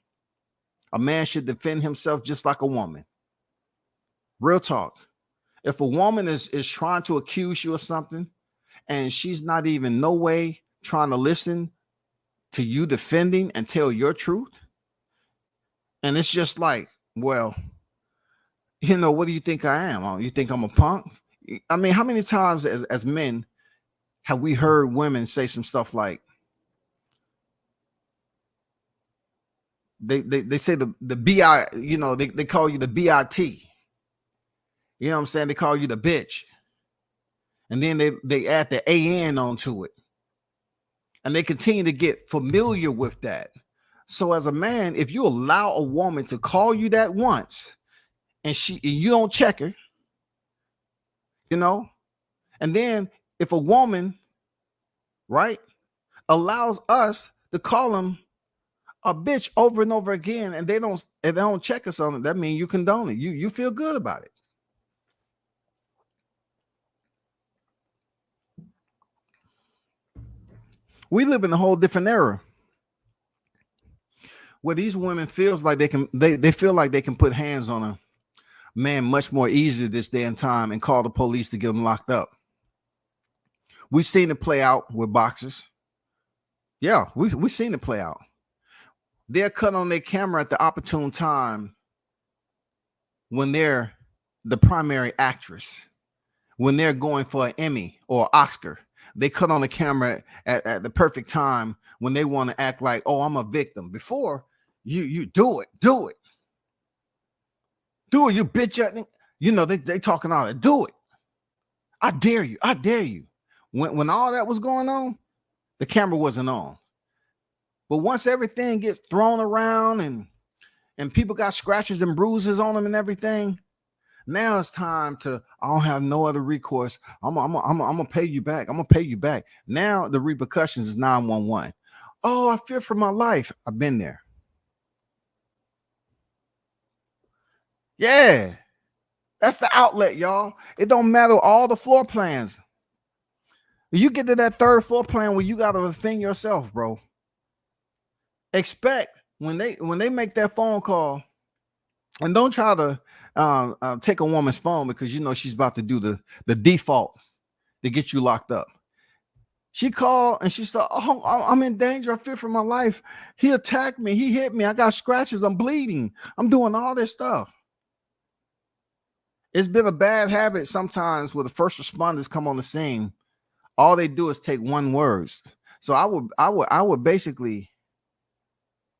S2: a man should defend himself just like a woman. Real talk. If a woman is trying to accuse you of something and she's not even no way trying to listen to you defending and tell your truth, and it's just like, well, what do you think I am? You think I'm a punk? I mean, how many times as men have we heard women say some stuff like, they say the BI, they call you the BIT. You know what I'm saying? They call you the bitch. And then they add the AN onto it. And they continue to get familiar with that. So as a man, if you allow a woman to call you that once and you don't check her, and then if a woman, right, allows us to call them a bitch over and over again, and they don't check us on it, that means you condone it. You feel good about it. We live in a whole different era where these women feels like they feel like they can put hands on a man much more easier this day and time and call the police to get them locked up. We've seen it play out with boxers. Yeah, we've seen it play out. They're cut on their camera at the opportune time when they're the primary actress, when they're going for an Emmy or Oscar. They cut on the camera at the perfect time when they want to act like, oh, I'm a victim. Before, you do it, you bitch. You know, they talking all that. Do it. I dare you. When all that was going on, the camera wasn't on. But once everything gets thrown around and people got scratches and bruises on them and everything, now it's time to, I don't have no other recourse. I'm gonna pay you back. I'm gonna pay you back. Now the repercussions is 911. Oh, I fear for my life. I've been there. Yeah, that's the outlet, y'all. It don't matter all the floor plans. You get to that third floor plan where you gotta defend yourself, bro. Expect when they make that phone call, and don't try to take a woman's phone because you know she's about to do the default to get you locked up. She called and she said, oh, I'm in danger. I fear for my life. He attacked me. He hit me. I got scratches. I'm bleeding. I'm doing all this stuff. It's been a bad habit sometimes where the first responders come on the scene. All they do is take one words. So I would basically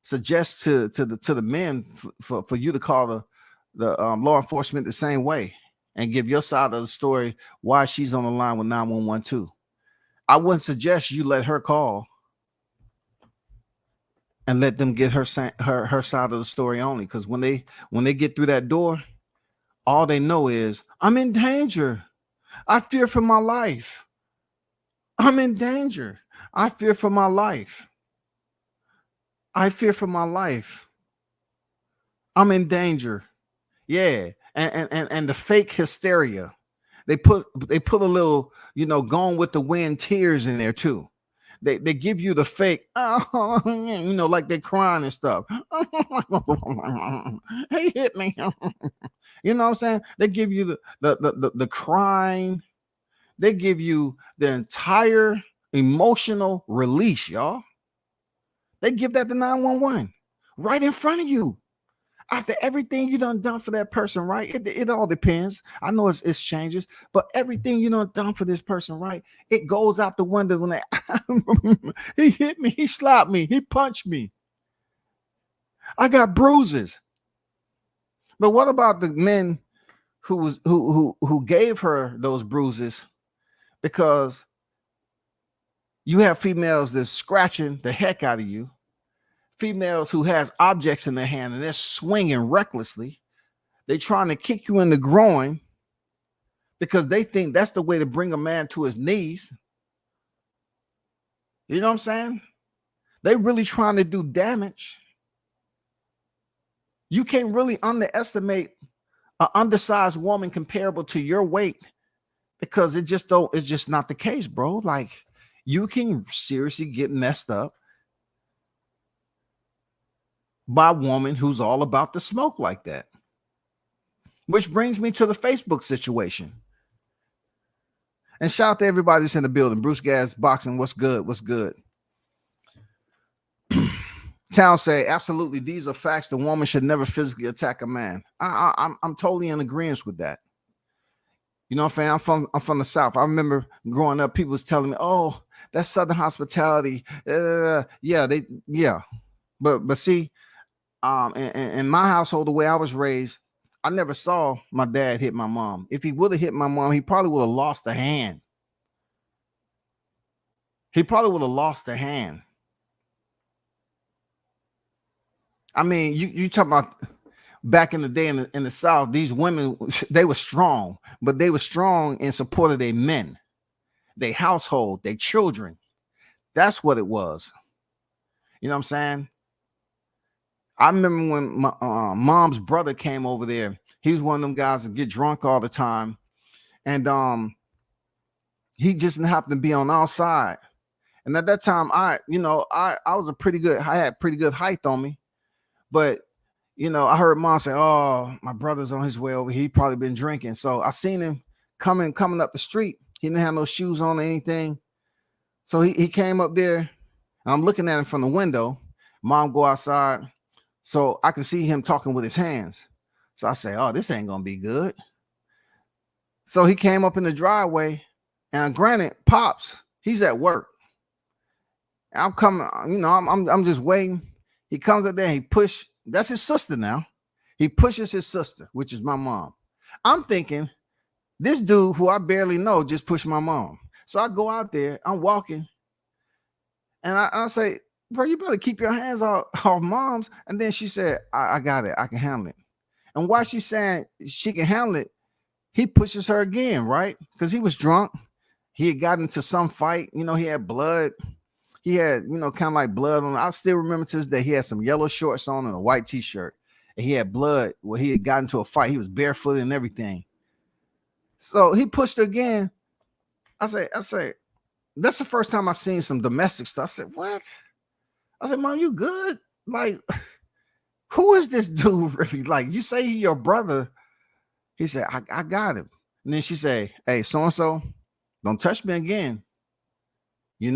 S2: suggest to the men for you to call the law enforcement the same way and give your side of the story why she's on the line with 911 too. I wouldn't suggest you let her call and let them get her side of the story only, because when they get through that door, all they know is, I'm in danger. I fear for my life. I'm in danger. I fear for my life. I fear for my life. I'm in danger. Yeah. And the fake hysteria. They put a little, gone with the wind tears in there too. They give you the fake, like they're crying and stuff. He hit me. You know what I'm saying? They give you the crying. They give you the entire emotional release, y'all. They give that to 911 right in front of you. After everything you done for that person, right? It all depends. I know it's changes, but everything you done for this person, right? It goes out the window when he hit me, he slapped me, he punched me. I got bruises. But what about the men who gave her those bruises? Because you have females that's scratching the heck out of you. Females who has objects in their hand and they're swinging recklessly. They're trying to kick you in the groin because they think that's the way to bring a man to his knees. You know what I'm saying? They really trying to do damage. You can't really underestimate an undersized woman comparable to your weight, because it's just not the case, bro. Like, you can seriously get messed up by a woman who's all about the smoke like that. Which brings me to the Facebook situation. And shout out to everybody that's in the building. Bruce Gas Boxing, what's good? What's good? Town say, absolutely, these are facts. The woman should never physically attack a man. I'm totally in agreement with that. You know what I'm saying? I'm from the South. I remember growing up, people was telling me, oh, that's Southern hospitality. Yeah. But see, in my household, the way I was raised, I never saw my dad hit my mom. If he would have hit my mom, he probably would have lost a hand. I mean, you talk about back in the day in the South, these women, they were strong, but they were strong in support of their men, their household, their children. That's what it was. You know what I'm saying? I remember when my mom's brother came over there. He was one of them guys that get drunk all the time, and he just happened to be on our side. And at that time, I was I had pretty good height on me, but I heard mom say, "Oh, my brother's on his way over. He probably been drinking." So I seen him coming up the street. He didn't have no shoes on or anything. So he came up there, and I'm looking at him from the window. Mom go outside, so I can see him talking with his hands. So I say, "Oh, this ain't gonna be good." So he came up in the driveway, and granted, pops, he's at work. I'm coming, I'm just waiting. He comes up there, he push. That's his sister now. He pushes his sister, which is my mom. I'm thinking this dude who I barely know just pushed my mom. So I go out there, I'm walking, and I say, "Bro, you better keep your hands off mom's." And then she said, I got it, I can handle it. And while she's saying she can handle it, he pushes her again, right? Because he was drunk. He had gotten into some fight, he had blood. He had, kind of like blood on. I still remember to this day, he had some yellow shorts on and a white t-shirt. And he had blood where he had gotten into a fight. He was barefooted and everything. So he pushed her again. I say, that's the first time I seen some domestic stuff. I said, "What?" I said, "Mom, you good? Like, who is this dude really? Like, you say he your brother." He said, I got him. And then she said, "Hey, so-and-so, don't touch me again. You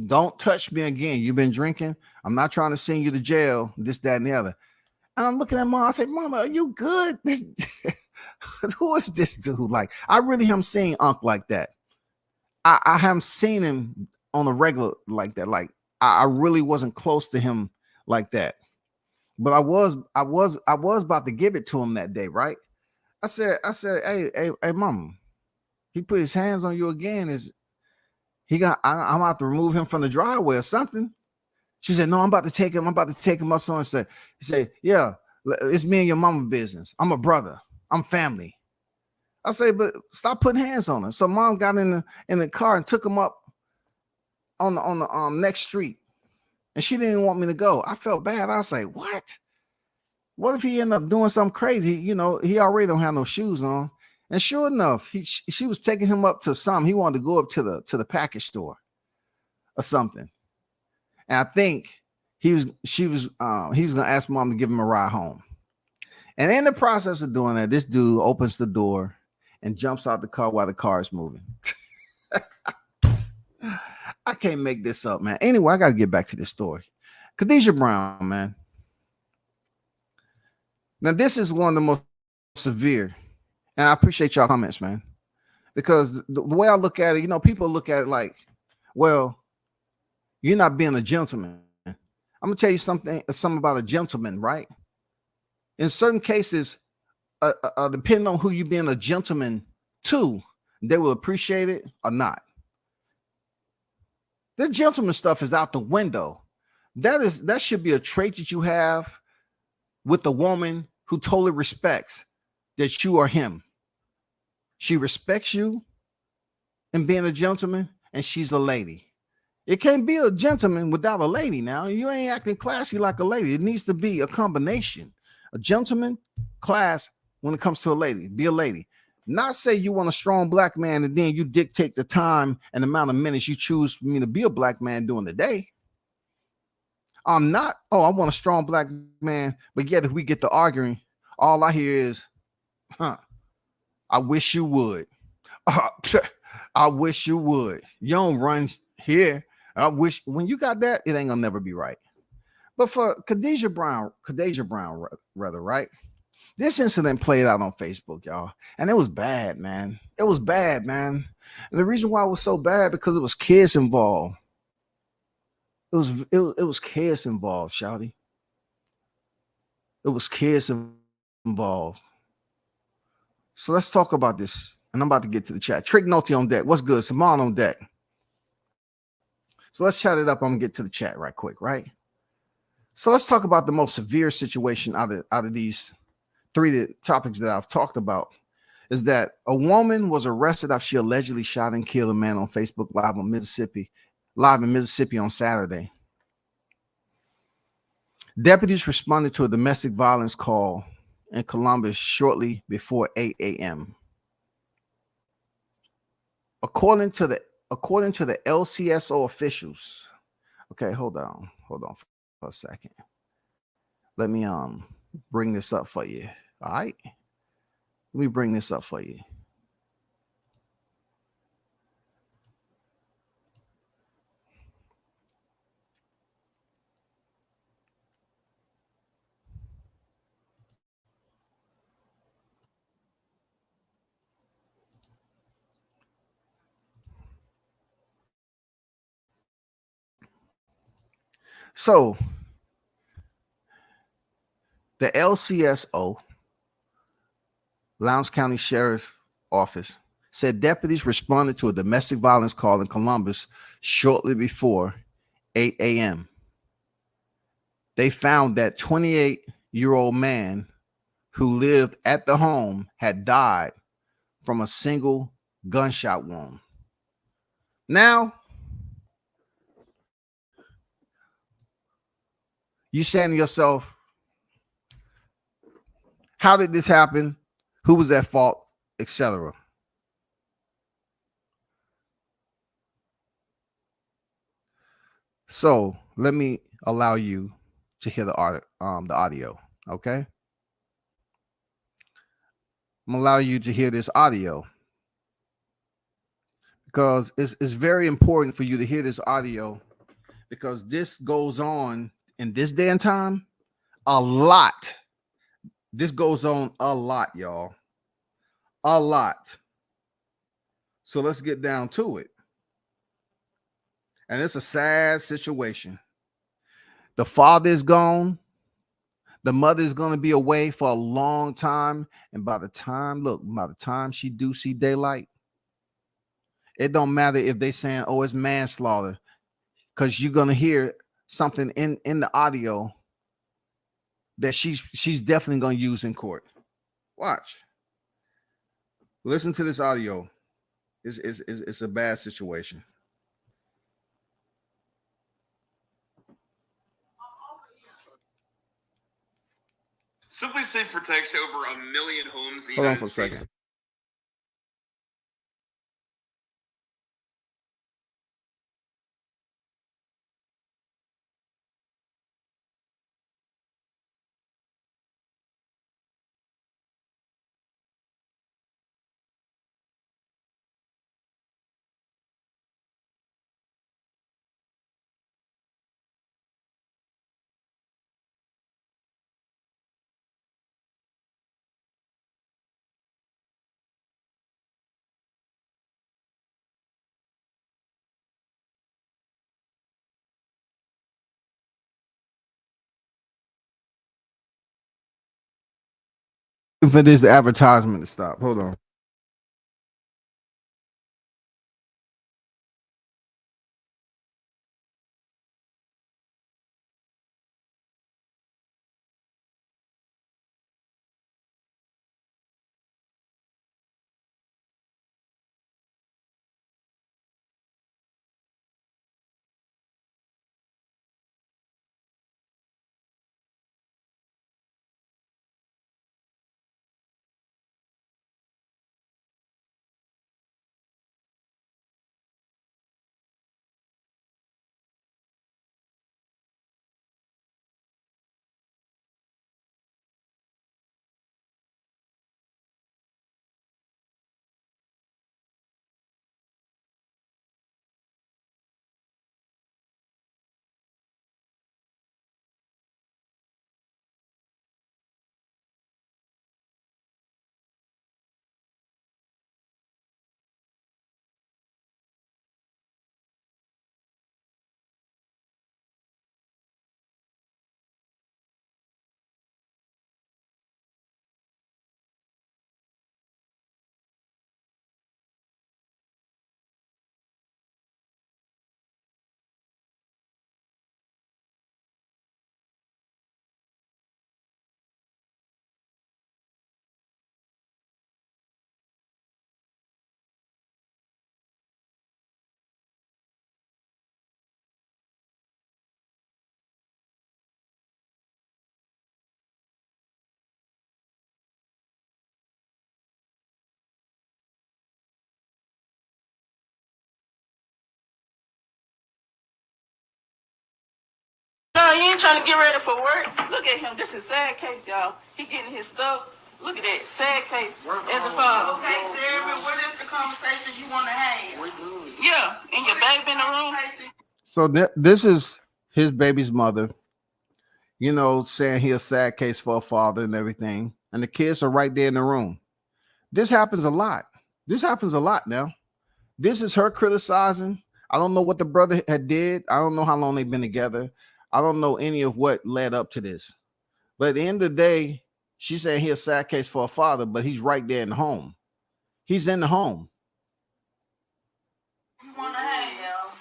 S2: don't touch me again. You've been drinking. I'm not trying to send you to jail, this, that, and the other." And I'm looking at mom. I say, "Mama, are you good? Who is this dude?" Like, I really haven't seen Unc like that. I haven't seen him on a regular like that. Like, I really wasn't close to him like that. But I was about to give it to him that day, right? I said, hey, mama, he put his hands on you again. I'm about to remove him from the driveway or something. She said, "No, I'm about to take him up." So he said, "Yeah, it's me and your mama business. I'm a brother. I'm family." I say, "But stop putting hands on her." So mom got in the car and took him up on the next street. And she didn't want me to go. I felt bad. I say, "What? What if he ended up doing something crazy? He already don't have no shoes on." And sure enough, she was taking him up to something. He wanted to go up to the package store or something. And I think he was gonna ask mom to give him a ride home. And in the process of doing that, this dude opens the door and jumps out the car while the car is moving. I can't make this up, man. Anyway, I got to get back to this story. Khadijah Brown, man. Now, this is one of the most severe, and I appreciate y'all comments, man, because the way I look at it, people look at it like, well, you're not being a gentleman. I'm gonna tell you something about a gentleman, right? In certain cases, depending on who you're being a gentleman to, they will appreciate it or not. The gentleman stuff is out the window. That should be a trait that you have with a woman who totally respects that you are him. She respects you in being a gentleman, and she's a lady. It can't be a gentleman without a lady. Now, you ain't acting classy like a lady. It needs to be a combination. A gentleman, class, when it comes to a lady, be a lady. Not say you want a strong black man and then you dictate the time and the amount of minutes you choose for me to be a black man during the day. I'm not, "Oh, I want a strong black man," but yet if we get to arguing, all I hear is, "I wish you would. I wish you would. You don't run here. I wish." When you got that, it ain't gonna never be right. But for Khadijah Brown, rather, right? This incident played out on Facebook, y'all, and it was bad, man. It was bad, man. And the reason why it was so bad because it was kids involved. It was kids involved, shawty. It was kids involved. So let's talk about this. And I'm about to get to the chat. Trick Noty on deck. What's good? Simone on deck. So let's chat it up. I'm gonna get to the chat right quick, right? So let's talk about the most severe situation out of these three topics that I've talked about. Is that a woman was arrested after she allegedly shot and killed a man on Facebook live in Mississippi on Saturday. Deputies responded to a domestic violence call in Columbus shortly before 8 a.m. According to the LCSO officials. Okay, hold on for a second. Let me bring this up for you. All right, let me bring this up for you. So the LCSO, Lowndes County Sheriff Office, said deputies responded to a domestic violence call in Columbus shortly before 8 a.m. They found that 28-year-old man who lived at the home had died from a single gunshot wound. Now, you saying to yourself, how did this happen? Who was at fault, etc. So let me allow you to hear the audio. Okay, I'm gonna allow you to hear this audio because it's very important for you to hear this audio because this goes on in this day and time a lot. This goes on a lot, y'all. A lot. So let's get down to it. And it's a sad situation. The father is gone. The mother is going to be away for a long time. And by the time she do see daylight, it don't matter if they saying, oh, it's manslaughter, because you're going to hear something in the audio that she's definitely going to use in court. Watch. Listen to this audio. It's a bad situation.
S3: Simply Safe protects over 1 million homes in the
S2: Hold on
S3: United
S2: for a
S3: States.
S2: second. For this advertisement to stop. Hold on.
S4: ain't trying to get ready for work. Look at him. This is sad case, y'all. He getting his stuff. Look at that. Sad case as a father. Okay, Jeremy, what is the conversation you want to have? Yeah, and your baby in the room.
S2: So this is his baby's mother, you know, saying he a sad case for a father and everything. And the kids are right there in the room. This happens a lot. This happens a lot now. This is her criticizing. I don't know what the brother had did. I don't know how long they've been together. I don't know any of what led up to this. But at the end of the day, she said he a sad case for a father, but he's right there in the home. He's in the home.
S4: You want to hang, y'all?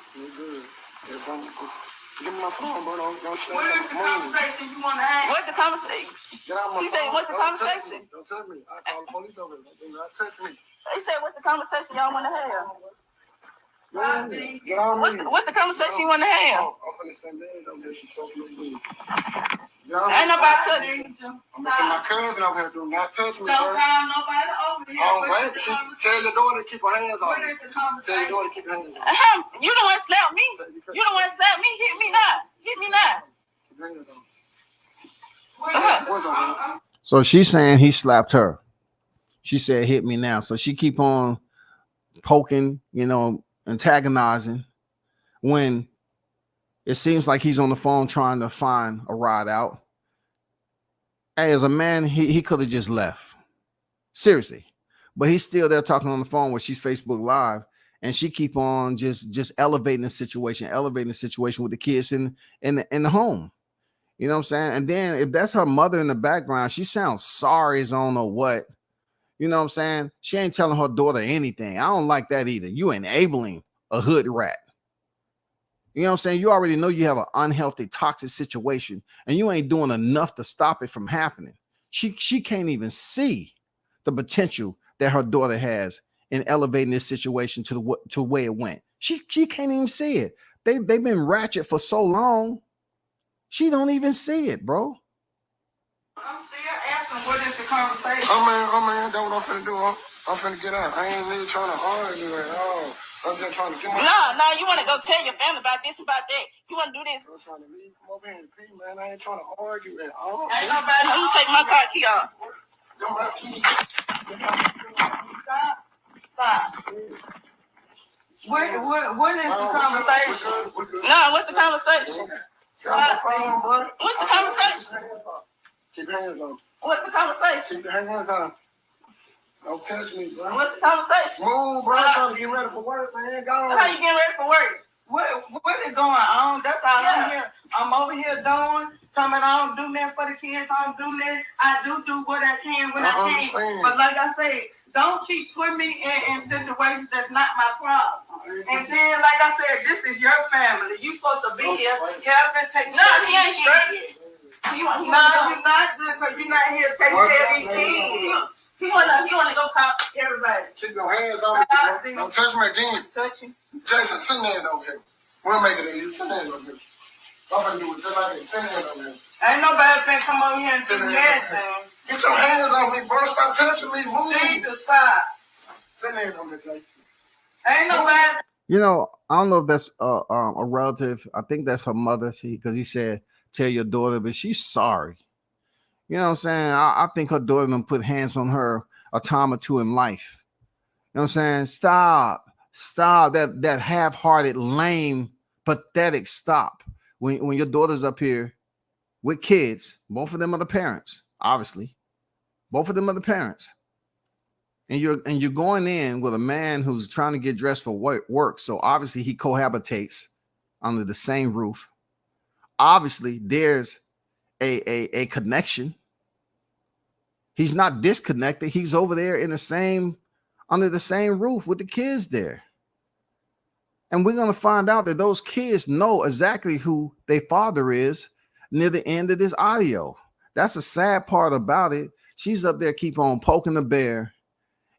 S5: Give me my phone, bro. Don't
S4: what is the conversation you want to have? What's the conversation? He said, what's the conversation?
S5: Don't tell me. I call the police over there. Do not touch me.
S4: He said, what's the conversation y'all want to have?
S5: Get on me.
S4: What's the conversation you want to have?
S5: I'm finna send in over there. She told me to leave.
S4: Ain't nobody touching you.
S5: I'm gonna send my cousin over here. Do not touch me,
S4: Don't
S5: bro.
S4: call nobody over here.
S5: Oh, wait. Tell your daughter to keep her hands on
S4: What
S5: me.
S4: is the
S5: Tell
S4: conversation?
S5: your daughter to keep her hands on me.
S4: You don't want to slap me. You don't want to slap me. Hit me now. Hit me now.
S5: Keep her hands on me. What's on me?
S2: So she's saying he slapped her. She said, hit me now. So she keep on poking, you know, antagonizing when it seems like he's on the phone trying to find a ride out. Hey, as a man, he could have just left. Seriously. But he's still there talking on the phone where she's Facebook Live, and she keep on just elevating the situation with the kids in the home. You know what I'm saying? And then if that's her mother in the background, she sounds sorry as I don't know what. You know what I'm saying? She ain't telling her daughter anything. I don't like that either. You enabling a hood rat. You know what I'm saying? You already know you have an unhealthy, toxic situation, and you ain't doing enough to stop it from happening. She can't even see the potential that her daughter has in elevating this situation to where it went. She can't even see it. They've been ratchet for so long. She don't even see it, bro.
S4: I'm still asking what is the conversation.
S5: Oh man, that's what I'm finna do. I'm finna get out. I ain't really trying to argue at all. I'm just trying to get my...
S4: No, you want to go tell your family about this, about that. You want to do this.
S5: I'm trying to leave from over here to pee, man. I ain't trying to argue at all.
S4: Ain't nobody. I'm going to take my car key off. Stop. What is the conversation? No, what's the conversation? What's the conversation?
S5: Keep your hands on.
S4: What's the conversation?
S5: Keep your hands on. Don't touch me, bro.
S4: What's the conversation?
S5: Move, bro. I'm trying to get ready for work, man. Go on.
S4: How you getting ready for work? What is going on? That's all I'm here. I'm over here doing. Telling me I don't do nothing for the kids. I don't do nothing. I do what I can when I can.
S5: Understand.
S4: But like I said, don't keep putting me in situations that's not my problem. And then, like I said, this is your family. You supposed to be here. You haven't taken care of these kids. No, you're not good because you're not here taking care of these kids. He wanna go call everybody.
S5: Keep your hands on me, bro. Don't touch me again.
S4: Touch you.
S5: Jason, send that over here. We'll make it easy. Send that over here. I'm gonna do it just like that. Send that over here.
S4: Ain't nobody finna come over here and do nothing.
S5: Get your hands on me, bro. Stop touching me. Move.
S4: Jesus, stop.
S5: Send that over here, Jason.
S4: Ain't nobody.
S2: You know, I don't know if that's a relative. I think that's her mother. Because he said, tell your daughter, but she's sorry. You know what I'm saying? I think her daughter done put hands on her a time or two in life. You know what I'm saying? Stop. That half-hearted, lame, pathetic stop. When your daughter's up here with kids, both of them are the parents, obviously. Both of them are the parents. And you're going in with a man who's trying to get dressed for work. So obviously he cohabitates under the same roof. Obviously there's a connection. He's not disconnected. He's over there under the same roof with the kids there. And we're going to find out that those kids know exactly who their father is near the end of this audio. That's a sad part about it. She's up there, keep on poking the bear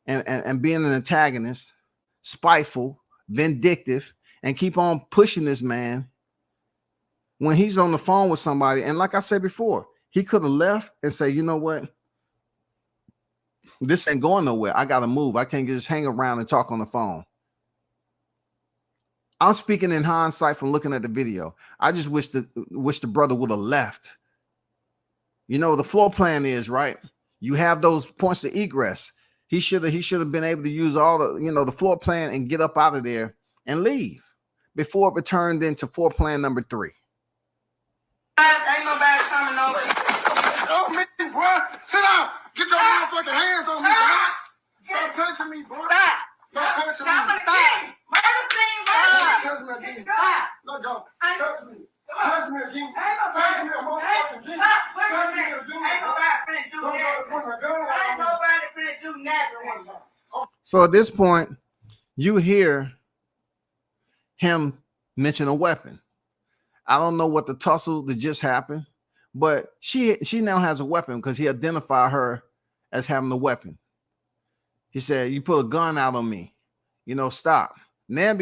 S2: and being an antagonist, spiteful, vindictive, and keep on pushing this man when he's on the phone with somebody. And like I said before, he could have left and say, you know what? This ain't going nowhere. I got to move. I can't just hang around and talk on the phone. I'm speaking in hindsight from looking at the video. I just wish the brother would have left. You know, the floor plan is right. You have those points of egress. He should have been able to use all the floor plan and get up out of there and leave before it returned into floor plan number 3.
S4: Ain't nobody coming over.
S5: Oh, me, boy. Sit down. Get your motherfucking hands on me, boy. Stop touching me, boy.
S4: Stop.
S5: Stop touching me.
S4: Stop. Murder scene,
S5: Stop touching me again.
S4: Stop.
S5: Let go. Touch me. Touch me again.
S4: Ain't
S5: Touch me a motherfucking again.
S4: Stop.
S5: Touch me again.
S4: Ain't nobody finna do
S5: Don't
S4: that.
S5: put my gun out.
S4: Ain't nobody finna do nothing.
S2: So at this point, you hear him mention a weapon. I don't know what the tussle that just happened, but she now has a weapon because he identified her as having a weapon. He said, "You put a gun out on me, stop." Now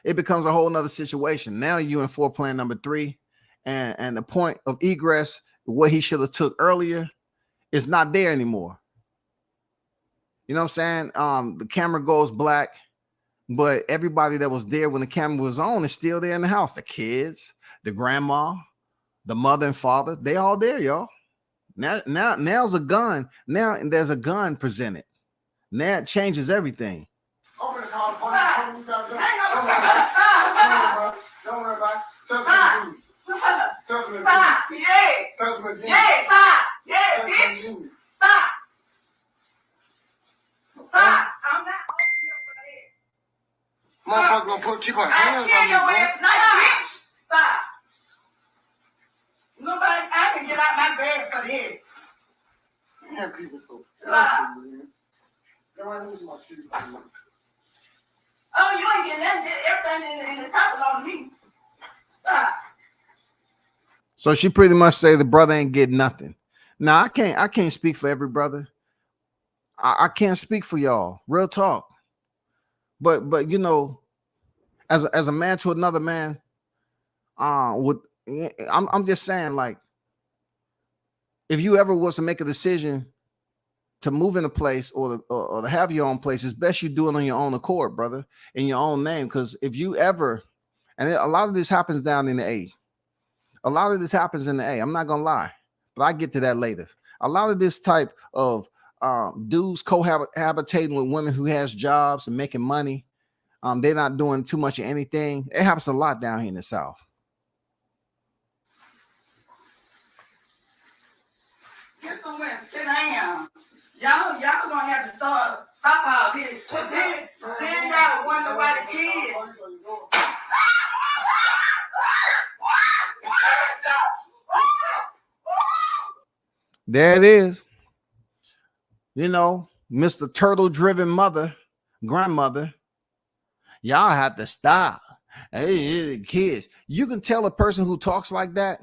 S2: it becomes a whole nother situation. Now you in floor plan number 3, and the point of egress, what he should have took earlier, is not there anymore. You know what I'm saying? The camera goes black, but everybody that was there when the camera was on is still there in the house. The kids, the grandma, the mother and father, they all there, y'all. Now's a gun. Now there's a gun presented. Now it changes everything.
S5: Open the car. Don't worry about it. Touch me again. Touch me again.
S4: Stop. Yeah.
S5: Touch me again.
S4: Yeah. Stop. Yeah,
S5: Touch me
S4: bitch.
S5: again.
S4: Stop. Stop. I'm not opening here for that.
S5: Motherfucker gonna keep her hands
S4: I
S5: on me,
S4: your
S5: boy.
S4: ass nice, bitch. Stop. Nobody, I can get out my bed for this.
S5: Yeah, people so
S4: Stop.
S5: man. Go ahead and lose my shoes, man.
S4: Oh, you ain't getting nothing. Everything in the top belong to me. Stop.
S2: So she pretty much say the brother ain't getting nothing. Now I can't speak for every brother. I can't speak for y'all. Real talk. But as a man to another man, I'm just saying, like, if you ever was to make a decision to move in a place or to have your own place, it's best you do it on your own accord, brother, in your own name. Because if you ever, and a lot of this happens down in the A. A lot of this happens in the A. I'm not gonna lie, but I get to that later. A lot of this type of dudes cohabitating with women who has jobs and making money. They're not doing too much of anything. It happens a lot down here in the South.
S4: Get somewhere and sit down. Y'all gonna have to stop all this. Cause then y'all wonder why the kids.
S2: There it is. Mr. Turtle-driven grandmother. Y'all have to stop. Hey, kids. You can tell a person who talks like that,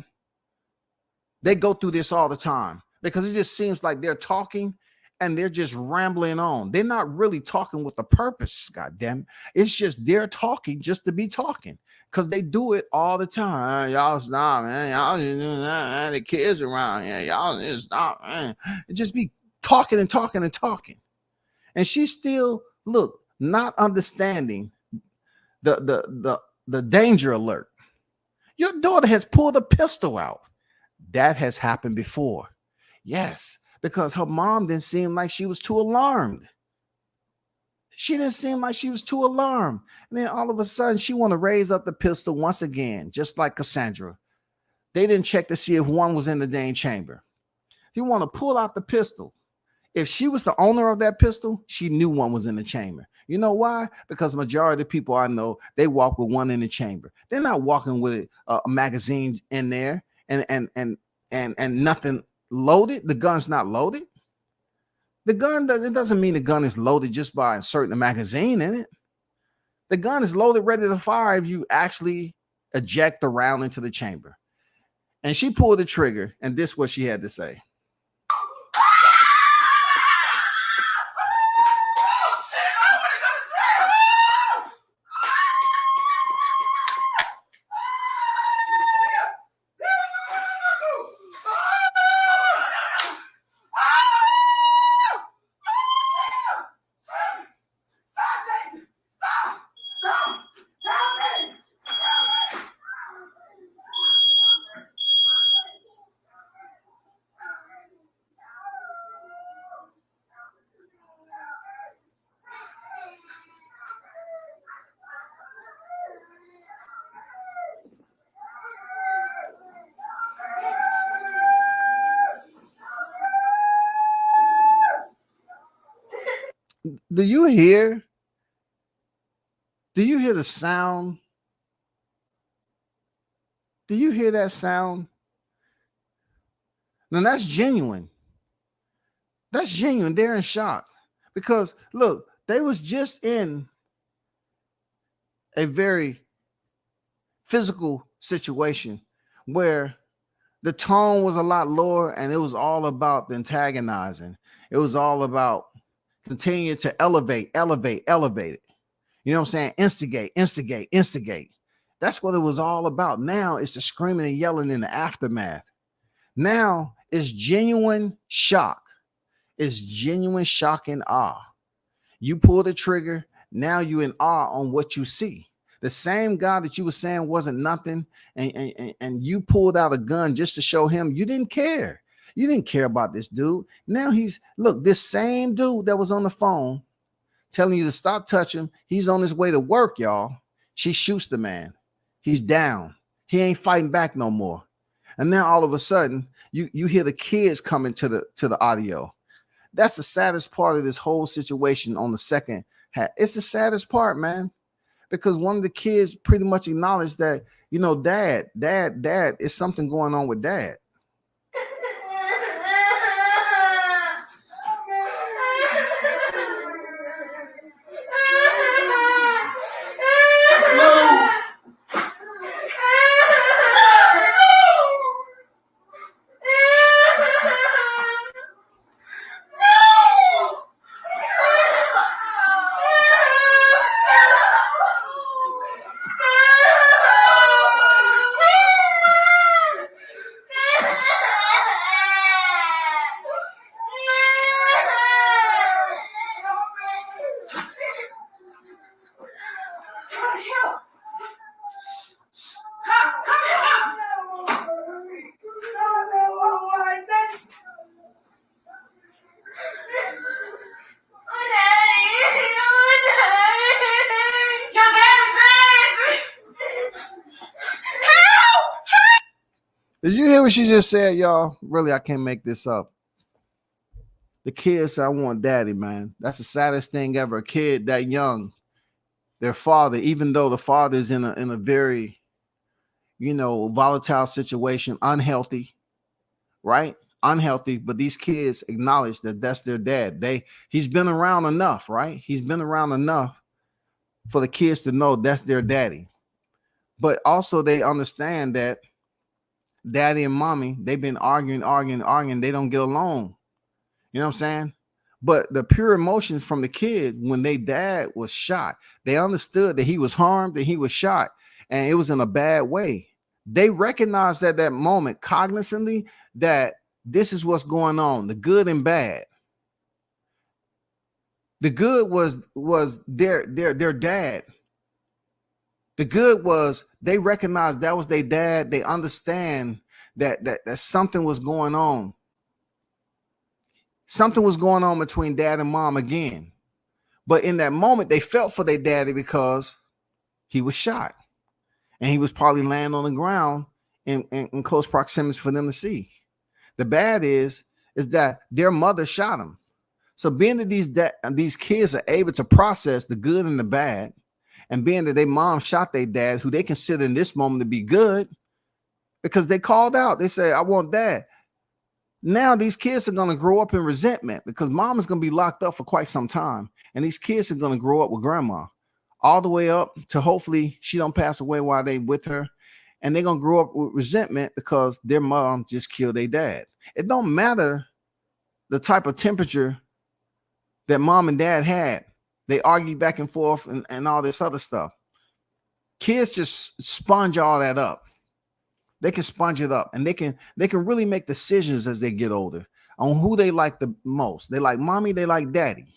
S2: they go through this all the time because it just seems like they're talking and they're just rambling on. They're not really talking with a purpose, goddamn. It's just they're talking just to be talking because they do it all the time. Y'all stop, man. Y'all just doing that, man. The kids around here. Y'all just stop, man. It just be talking and talking and talking. And she's still, look, not understanding the danger alert. Your daughter has pulled a pistol out. That has happened before. Yes, because her mom didn't seem like she was too alarmed. She didn't seem like she was too alarmed. And then all of a sudden, she want to raise up the pistol once again, just like Cassandra. They didn't check to see if one was in the dang chamber. You want to pull out the pistol. If she was the owner of that pistol, she knew one was in the chamber. You know why? Because majority of the people I know, they walk with one in the chamber. They're not walking with a magazine in there and nothing loaded. The gun's not loaded. The gun, it doesn't mean the gun is loaded just by inserting a magazine in it. The gun is loaded, ready to fire if you actually eject the round into the chamber. And she pulled the trigger, and this is what she had to say. Do you hear? Do you hear the sound? Do you hear that sound? Now that's genuine. That's genuine. They're in shock because look, they was just in a very physical situation where the tone was a lot lower and it was all about the antagonizing. It was all about continuing to elevate it. You know what I'm saying? Instigate. That's what it was all about. Now it's the screaming and yelling in the aftermath. Now it's genuine shock. It's genuine shock and awe. You pull the trigger. Now you in awe on what you see. The same guy that you were saying wasn't nothing, and you pulled out a gun just to show him you didn't care. You didn't care about this dude. Now look, this same dude that was on the phone telling you to stop touching him. He's on his way to work, y'all. She shoots the man. He's down. He ain't fighting back no more. And now all of a sudden, you hear the kids coming to the audio. That's the saddest part of this whole situation on the second half. It's the saddest part, man, because one of the kids pretty much acknowledged that, you know, dad, is something going on with dad. Did you hear what she just said, y'all? Really, I can't make this up. The kid said, I want daddy, man. That's the saddest thing ever. A kid that young, their father, even though the father is in a very, you know, volatile situation, unhealthy, right? Unhealthy, but these kids acknowledge that that's their dad. He's been around enough, right? He's been around enough for the kids to know that's their daddy. But also they understand that daddy and mommy, they've been arguing. They don't get along. You know what I'm saying? But the pure emotion from the kid when their dad was shot, they understood that he was harmed, that he was shot, and it was in a bad way. They recognized at that moment cognizantly that this is what's going on, the good and bad. The good was their dad. The good was they recognized that was their dad. They understand that something was going on. Something was going on between dad and mom again. But in that moment, they felt for their daddy because he was shot. And he was probably laying on the ground in close proximity for them to see. The bad is that their mother shot him. So being that these kids are able to process the good and the bad, and being that their mom shot their dad, who they consider in this moment to be good, because they called out, they say, I want dad. Now these kids are going to grow up in resentment because mom is going to be locked up for quite some time. And these kids are going to grow up with grandma all the way up to hopefully she don't pass away while they with her. And they're going to grow up with resentment because their mom just killed their dad. It don't matter the type of temperature that mom and dad had. They argue back and forth and all this other stuff. Kids just sponge all that up. They can sponge it up, and they can really make decisions as they get older on who they like the most. They like mommy, they like daddy.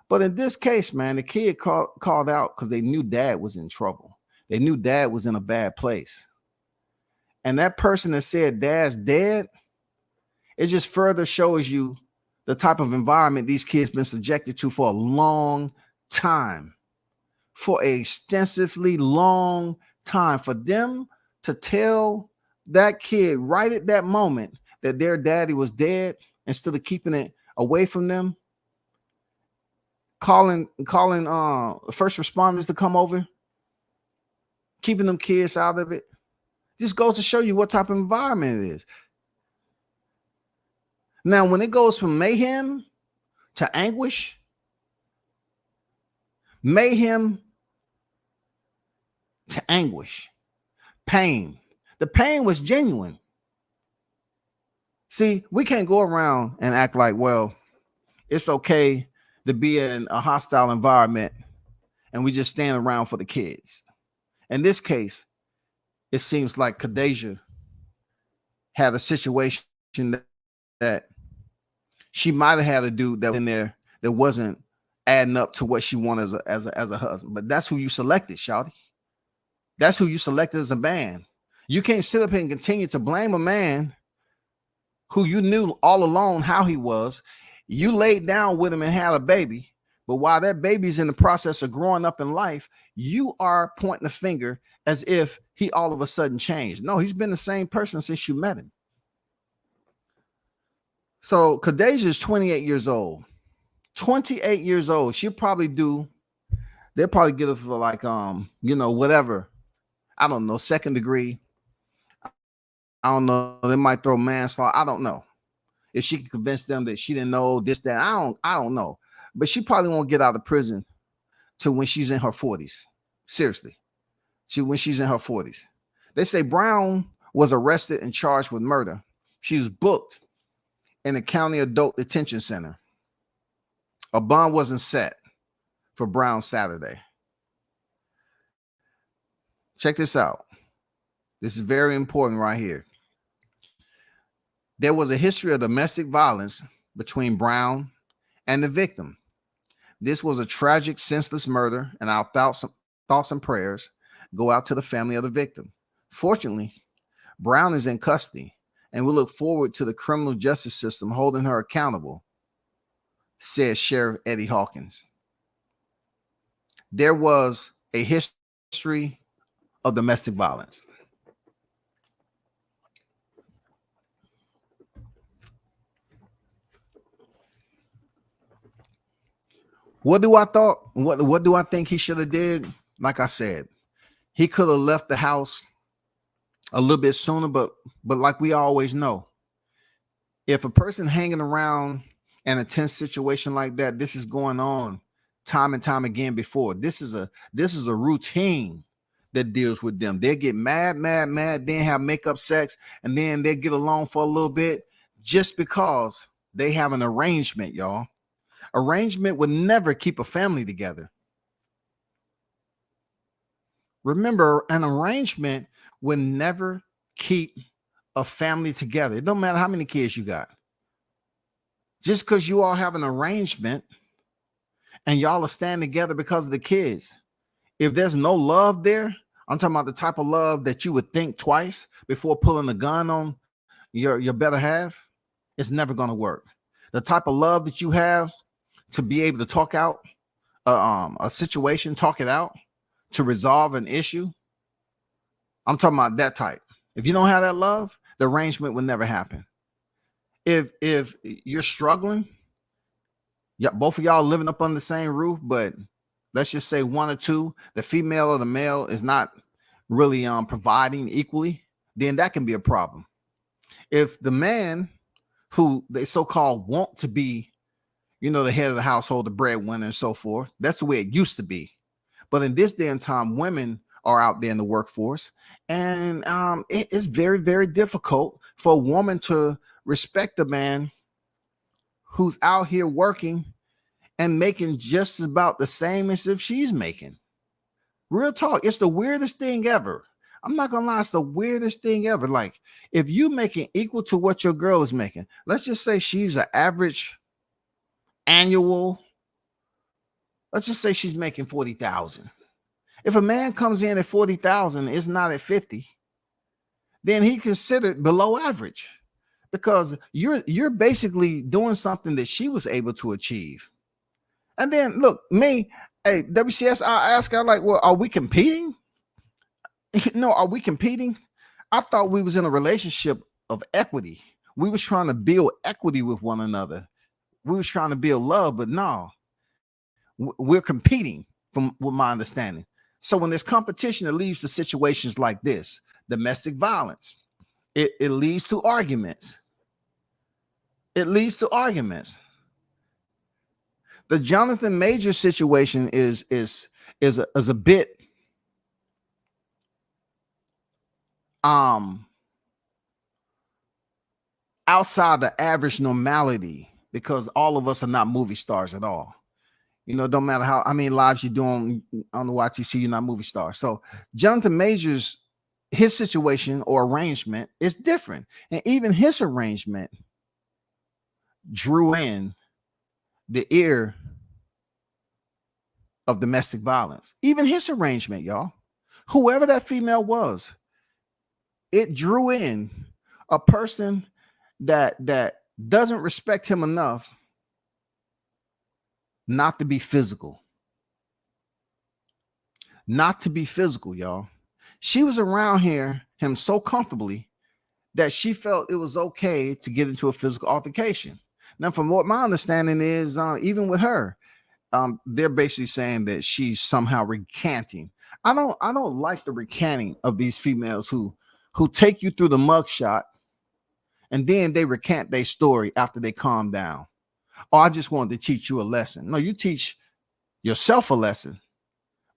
S2: But in this case, man, the kid called out because they knew dad was in trouble. They knew dad was in a bad place. And that person that said dad's dead, it just further shows you the type of environment these kids been subjected to for a long time, for an extensively long time. For them to tell that kid right at that moment that their daddy was dead instead of keeping it away from them, calling first responders to come over, keeping them kids out of it. Just goes to show you what type of environment it is. Now, when it goes from mayhem to anguish, mayhem to anguish, pain. The pain was genuine. See, we can't go around and act like, well, it's okay to be in a hostile environment and we just stand around for the kids. In this case, it seems like Khadijah had a situation that she might have had a dude that in there that wasn't adding up to what she wanted as a husband. But that's who you selected, shawty. That's who you selected as a man. You can't sit up here and continue to blame a man who you knew all along how he was. You laid down with him and had a baby. But while that baby's in the process of growing up in life, you are pointing the finger as if he all of a sudden changed. No, he's been the same person since you met him. So Khadijah is 28 years old. 28 years old. They'll probably get her for like, whatever. I don't know, second degree. I don't know. They might throw manslaughter. I don't know. If she can convince them that she didn't know this, that, I don't know. But she probably won't get out of prison till when she's in her 40s. Seriously. When she's in her 40s. They say Brown was arrested and charged with murder. She was booked in the county adult detention center. A bond wasn't set for Brown Saturday. Check this out. This is very important right here. There was a history of domestic violence between Brown and the victim. This was a tragic, senseless murder, and our thoughts and prayers go out to the family of the victim. Fortunately, Brown is in custody, and we look forward to the criminal justice system holding her accountable, said Sheriff Eddie Hawkins. There was a history of domestic violence. What do I think he should have did? Like I said, he could have left the house a little bit sooner, but like we always know, if a person hanging around in a tense situation like that, this is going on time and time again before. This is a routine that deals with them. They get mad, then have makeup sex, and then they get along for a little bit just because they have an arrangement, y'all. Arrangement would never keep a family together. Remember, an arrangement would never keep a family together. It don't matter how many kids you got. Just because you all have an arrangement and y'all are standing together because of the kids, if there's no love there, I'm talking about the type of love that you would think twice before pulling a gun on your better half, it's never going to work. The type of love that you have to be able to talk out a situation, talk it out, to resolve an issue. I'm talking about that type. If you don't have that love, the arrangement will never happen. If you're struggling, both of y'all living up on the same roof, but let's just say one or two, the female or the male is not really providing equally, then that can be a problem. If the man who they so-called want to be, the head of the household, the breadwinner and so forth, that's the way it used to be. But in this day and time, women are out there in the workforce, and it is very, very difficult for a woman to respect a man who's out here working and making just about the same as if she's making. Real talk. It's the weirdest thing ever. I'm not gonna lie, it's the weirdest thing ever. Like, if you making equal to what your girl is making, let's just say she's an average annual, let's just say she's making 40,000. If a man comes in at 40,000, it's not at 50, then he considered below average, because you're basically doing something that she was able to achieve. And then look, me, hey, WCS, I ask her, like, well, are we competing? No, are we competing? I thought we was in a relationship of equity. We was trying to build equity with one another. We was trying to build love, but no, We're competing from with my understanding. So when there's competition, it leads to situations like this: domestic violence. It leads to arguments. It leads to arguments. The Jonathan Major situation is a bit outside the average normality, because all of us are not movie stars at all. You know, don't matter how many lives you do on the YTC, you're not movie stars. So Jonathan Major's his situation or arrangement is different, and even his arrangement drew in the ear of domestic violence. Even his arrangement, y'all, whoever that female was, it drew in a person that doesn't respect him enough not to be physical. Not to be physical, y'all. She was around him so comfortably that she felt it was okay to get into a physical altercation. Now, from what my understanding is, even with her, they're basically saying that she's somehow recanting. I don't like the recanting of these females who take you through the mugshot and then they recant their story after they calm down. Oh, I just wanted to teach you a lesson. No, you teach yourself a lesson,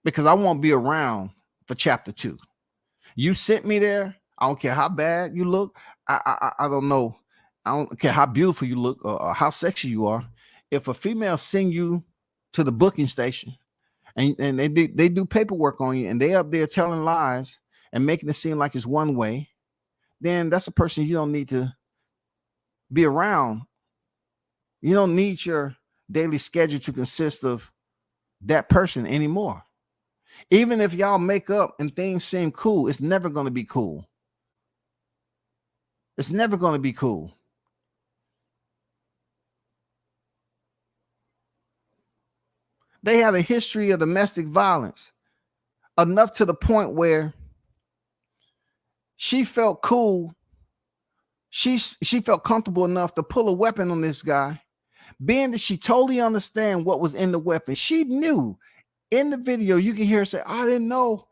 S2: because I won't be around for chapter 2. You sent me there. I don't care how bad you look. I don't know. I don't care how beautiful you look or how sexy you are. If a female send you to the booking station and they do paperwork on you and they up there telling lies and making it seem like it's one way, then that's a person you don't need to be around. You don't need your daily schedule to consist of that person anymore. Even if y'all make up and things seem cool, it's never going to be cool. It's never going to be cool. They had a history of domestic violence, enough to the point where she felt cool. She felt comfortable enough to pull a weapon on this guy, being that she totally understand what was in the weapon. She knew. In the video, you can hear her say, I didn't know.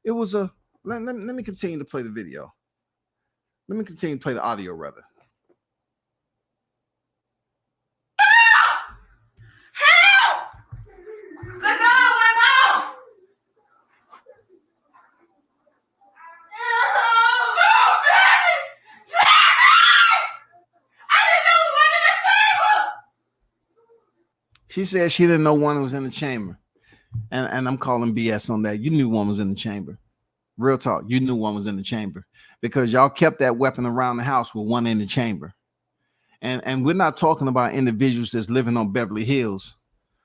S2: It was a, let me continue to play the video. Let me continue to play the audio, rather.
S4: Help! The gun went off! No, Jamie! Jamie! I didn't know one in the chamber!
S2: She said she didn't know one was in the chamber. And I'm calling BS on that. You knew one was in the chamber. Real talk. You knew one was in the chamber because y'all kept that weapon around the house with one in the chamber. And we're not talking about individuals that's living on Beverly Hills.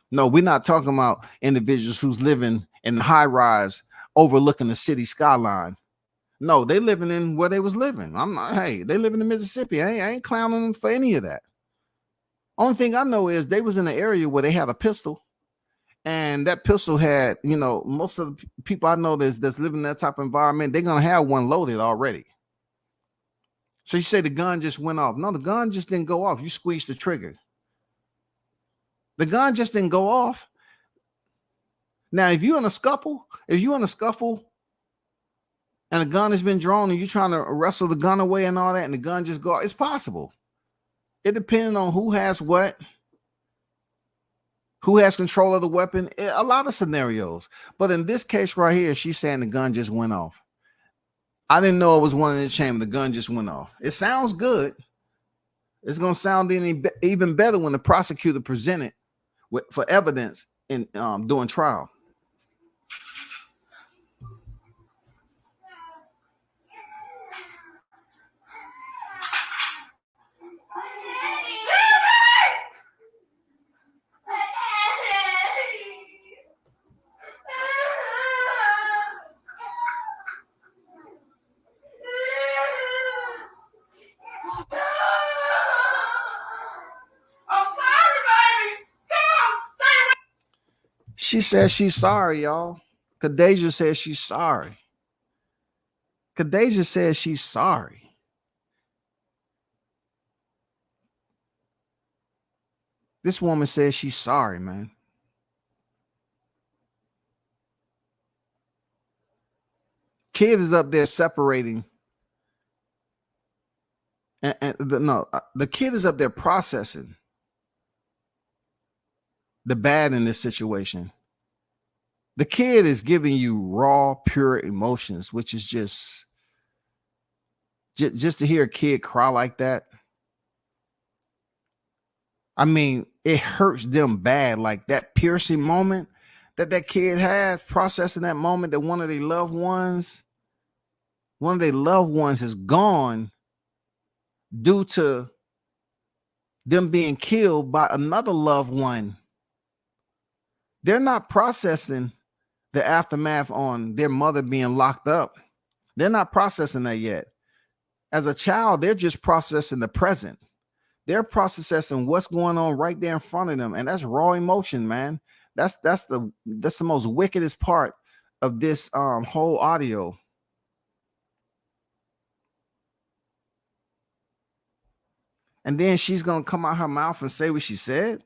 S2: No, we're not talking about individuals who's living in high rise overlooking the city skyline. No, they living in where they was living. They live in the Mississippi. I ain't clowning them for any of that. Only thing I know is they was in an area where they had a pistol, and that pistol had, most of the people I know that's living in that type of environment, they're gonna have one loaded already. So you say the gun just went off. No, the gun just didn't go off. You squeezed the trigger. The gun just didn't go off. Now, if you're in a scuffle, and a gun has been drawn and you're trying to wrestle the gun away and all that, and the gun just go, it's possible. It depends on who has what, who has control of the weapon, a lot of scenarios. But in this case right here, she's saying the gun just went off. I didn't know it was one in the chamber. The gun just went off. It sounds good. It's going to sound even better when the prosecutor presented for evidence in during trial. She says she's sorry, y'all. Kadeja says she's sorry. Kadeja says she's sorry. This woman says she's sorry, man. kid is up there separating, the kid is up there processing the bad in this situation. The kid is giving you raw, pure emotions, which is just to hear a kid cry like that. I mean, it hurts them bad. Like that piercing moment that kid has, processing that moment that one of their loved ones is gone due to them being killed by another loved one. They're not processing the aftermath on their mother being locked up. They're not processing that yet. As a child, they're just processing the present. They're processing what's going on right there in front of them, and that's raw emotion, man. That's the most wickedest part of this whole audio. And then she's gonna come out her mouth and say what she said.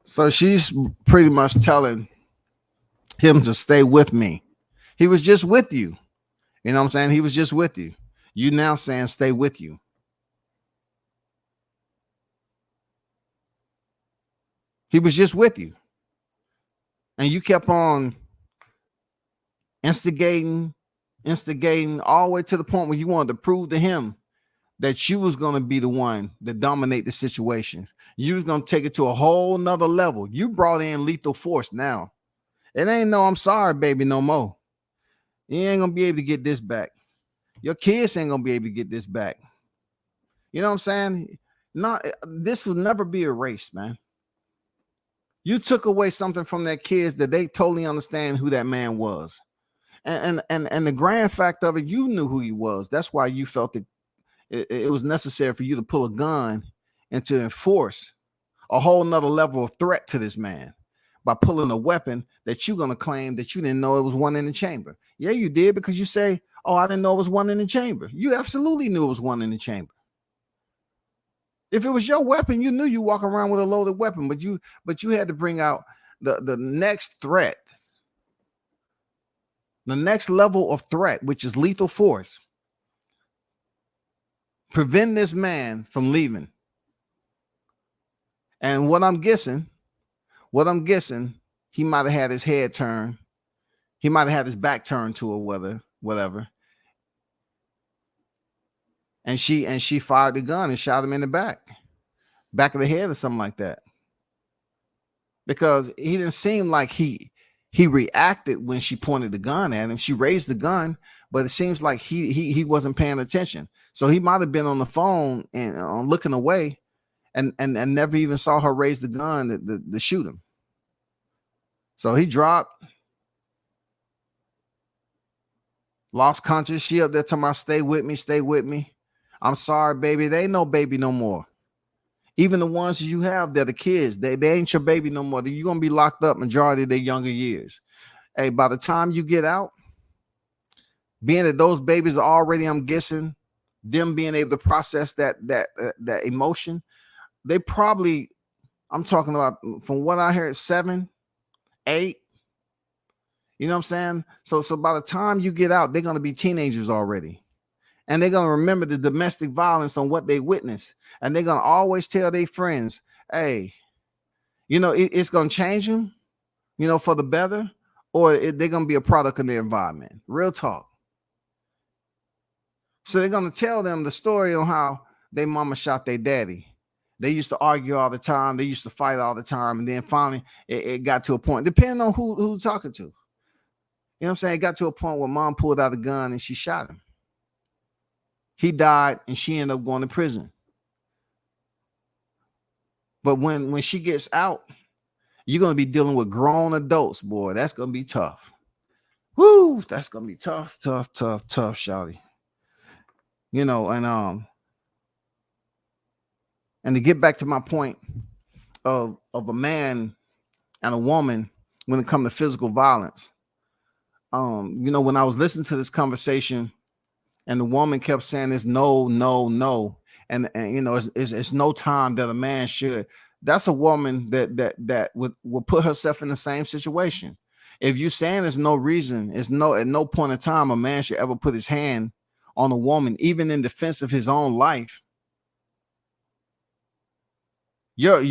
S2: So she's pretty much telling him to stay with me. He was just with you. You know what I'm saying? He was just with you. You now saying stay with you. He was just with you. And you kept on instigating all the way to the point where you wanted to prove to him that you was going to be the one that dominate the situation. You was going to take it to a whole nother level. You brought in lethal force now. It ain't no I'm sorry, baby, no more. You ain't going to be able to get this back. Your kids ain't going to be able to get this back. You know what I'm saying? This will never be erased, man. You took away something from their kids that they totally understand who that man was. And the grand fact of it, you knew who he was. That's why you felt it was necessary for you to pull a gun and to enforce a whole nother level of threat to this man by pulling a weapon that you're going to claim that you didn't know it was one in the chamber. Yeah, you did, because you say, oh, I didn't know it was one in the chamber. You absolutely knew it was one in the chamber. If it was your weapon, you knew you walk around with a loaded weapon, but you had to bring out the next threat, the next level of threat, which is lethal force. Prevent this man from leaving. And what I'm guessing, he might have had his head turned. He might have had his back turned to her, whatever. And she fired the gun and shot him in the back of the head or something like that. Because he didn't seem like he reacted when she pointed the gun at him. She raised the gun, but it seems like he wasn't paying attention. So he might have been on the phone and looking away and never even saw her raise the gun to shoot him. So he dropped, lost conscious. She up there talking about stay with me. I'm sorry, baby. They ain't no baby no more. Even the ones you have that are kids, they ain't your baby no more. You're going to be locked up majority of their younger years. Hey, by the time you get out, being that those babies are already, I'm guessing, them being able to process that emotion, they probably, I'm talking about, from what I heard, 7, 8. You know what I'm saying? So by the time you get out, they're going to be teenagers already. And they're going to remember the domestic violence on what they witnessed. And they're going to always tell their friends, hey, it's going to change them, for the better, or they're going to be a product of their environment. Real talk. So they're going to tell them the story on how their mama shot their daddy. They used to argue all the time. They used to fight all the time. And then finally it got to a point, depending on who talking to. You know what I'm saying? It got to a point where mom pulled out a gun and she shot him. He died and she ended up going to prison. But when she gets out, you're going to be dealing with grown adults, boy. That's going to be tough. Woo! That's going to be tough, shawty. And to get back to my point of a man and a woman when it comes to physical violence, when I was listening to this conversation and the woman kept saying this no, and it's no time that a man should. That's a woman that would put herself in the same situation. If you're saying there's no reason, at no point in time a man should ever put his hand on a woman, even in defense of his own life. Your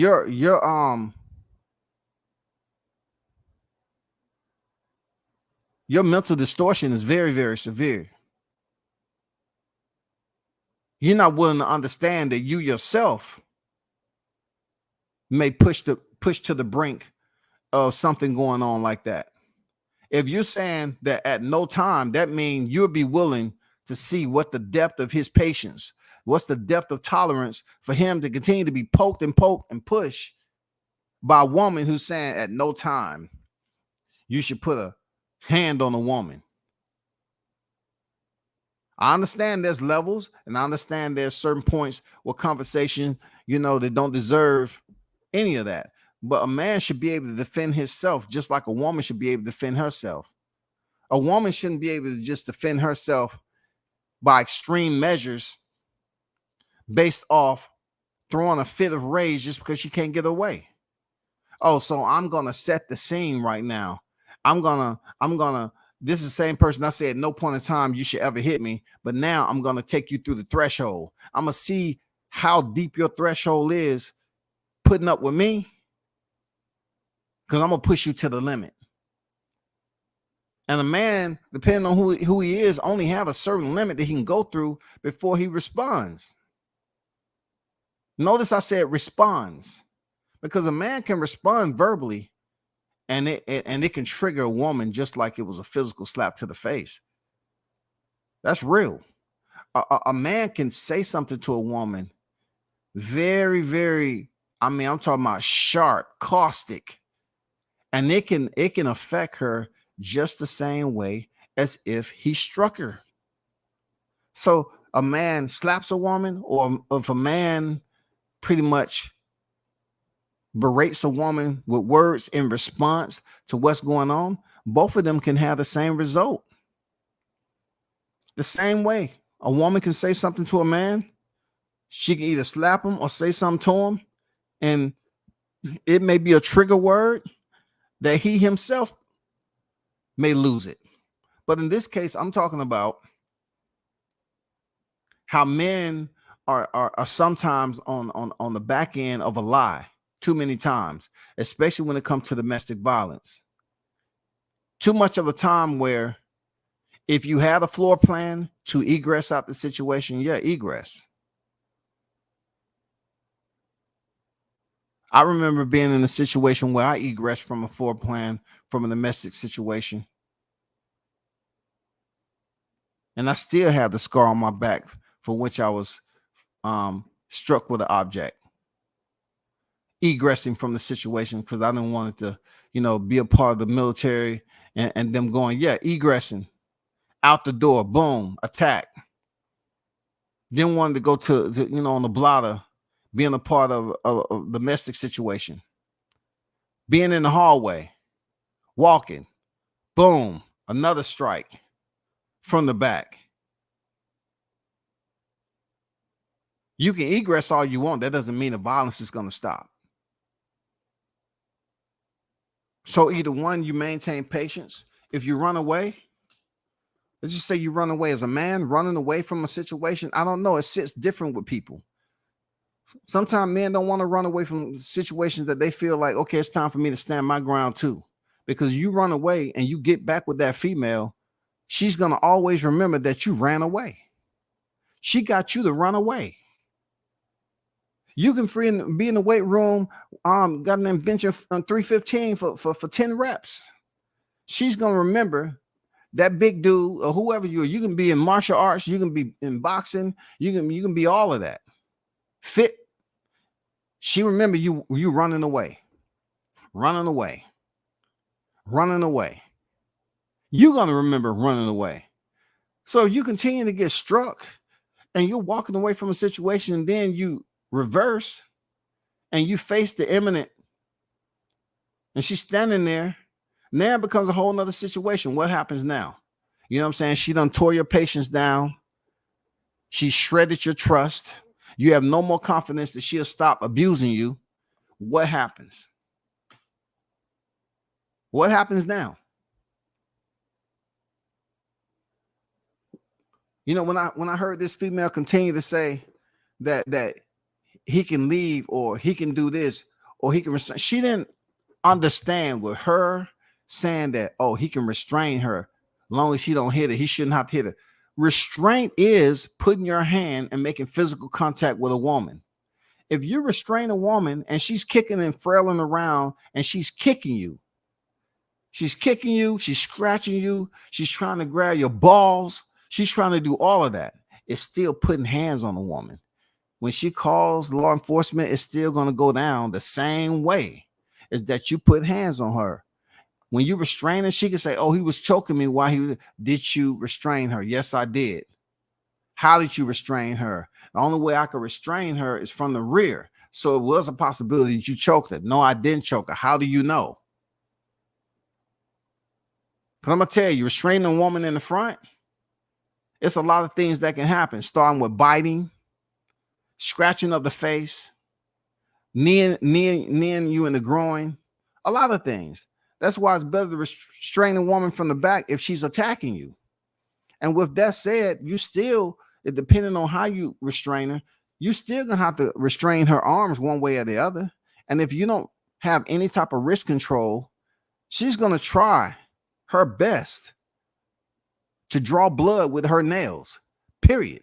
S2: mental distortion is very, very severe. You're not willing to understand that you yourself may push to the brink of something going on like that. If you're saying that at no time, that means you'll be willing to see what the depth of his patience, what's the depth of tolerance for him to continue to be poked and pushed by a woman who's saying at no time you should put a hand on a woman. I understand there's levels, and I understand there's certain points where conversation, they don't deserve any of that. But a man should be able to defend himself just like a woman should be able to defend herself. A woman shouldn't be able to just defend herself by extreme measures based off throwing a fit of rage just because she can't get away. Oh, so I'm going to set the scene right now. This is the same person I said, no point in time you should ever hit me. But now I'm going to take you through the threshold. I'm going to see how deep your threshold is putting up with me, because I'm going to push you to the limit. And a man, depending on who he is, only have a certain limit that he can go through before he responds. Notice I said responds, because a man can respond verbally, and it can trigger a woman just like it was a physical slap to the face. That's real. A man can say something to a woman very, very, I'm talking about sharp, caustic, and it can affect her just the same way as if he struck her. So a man slaps a woman, or if a man pretty much berates a woman with words in response to what's going on, both of them can have the same result. The same way a woman can say something to a man, she can either slap him or say something to him, and it may be a trigger word that he himself may lose it. But in this case, I'm talking about how men are sometimes on the back end of a lie too many times, especially when it comes to domestic violence. Too much of a time where if you had a floor plan to egress out the situation, egress. I remember being in a situation where I egressed from a floor plan from a domestic situation. And I still have the scar on my back for which I was struck with an object. Egressing from the situation because I didn't want it to, be a part of the military and them going, egressing out the door, boom, attack. Didn't want to go to on the blotter, being a part of a domestic situation. Being in the hallway, walking, boom, another strike from the back. You can egress all you want. That doesn't mean the violence is going to stop. So either one, you maintain patience. If you run away, Let's just say you run away as a man, running away from a situation. I don't know. It sits different with people. Sometimes men don't want to run away from situations that they feel like, okay, it's time for me to stand my ground too. Because you run away and you get back with that female, she's going to always remember that you ran away. She got you to run away. You can be in the weight room, got an bench of 315 for 10 reps. She's going to remember that big dude or whoever you are. You can be in martial arts, you can be in boxing, you can be all of that. Fit. She remember you running away. Running away. Running away. You're going to remember running away. So you continue to get struck and you're walking away from a situation, and then you reverse and you face the imminent, and she's standing there. Now it becomes a whole nother situation. What happens now? You know what I'm saying? She done tore your patience down. She shredded your trust. You have no more confidence that she'll stop abusing you. What happens? What happens now? You know, when I heard this female continue to say that he can leave or he can do this or he can restrain, she didn't understand with her saying that, oh, he can restrain her as long as she don't hit her. He shouldn't have to hit her. Restraint is putting your hand and making physical contact with a woman. If you restrain a woman and she's kicking and frailing around and she's kicking you, she's scratching you, she's trying to grab your balls, she's trying to do all of that. It's still putting hands on a woman. When she calls law enforcement, it's still going to go down the same way as that you put hands on her. When you restrain her, she can say, oh, he was choking me while he was. Did you restrain her? Yes, I did. How did you restrain her? The only way I could restrain her is from the rear. So it was a possibility that you choked her. No, I didn't choke her. How do you know? Because I'm going to tell you, restraining a woman in the front, it's a lot of things that can happen, starting with biting, scratching of the face, kneeing you in the groin, a lot of things. That's why it's better to restrain a woman from the back if she's attacking you. And with that said, you still, depending on how you restrain her, you still gonna have to restrain her arms one way or the other. And if you don't have any type of wrist control, she's gonna try her best to draw blood with her nails. Period.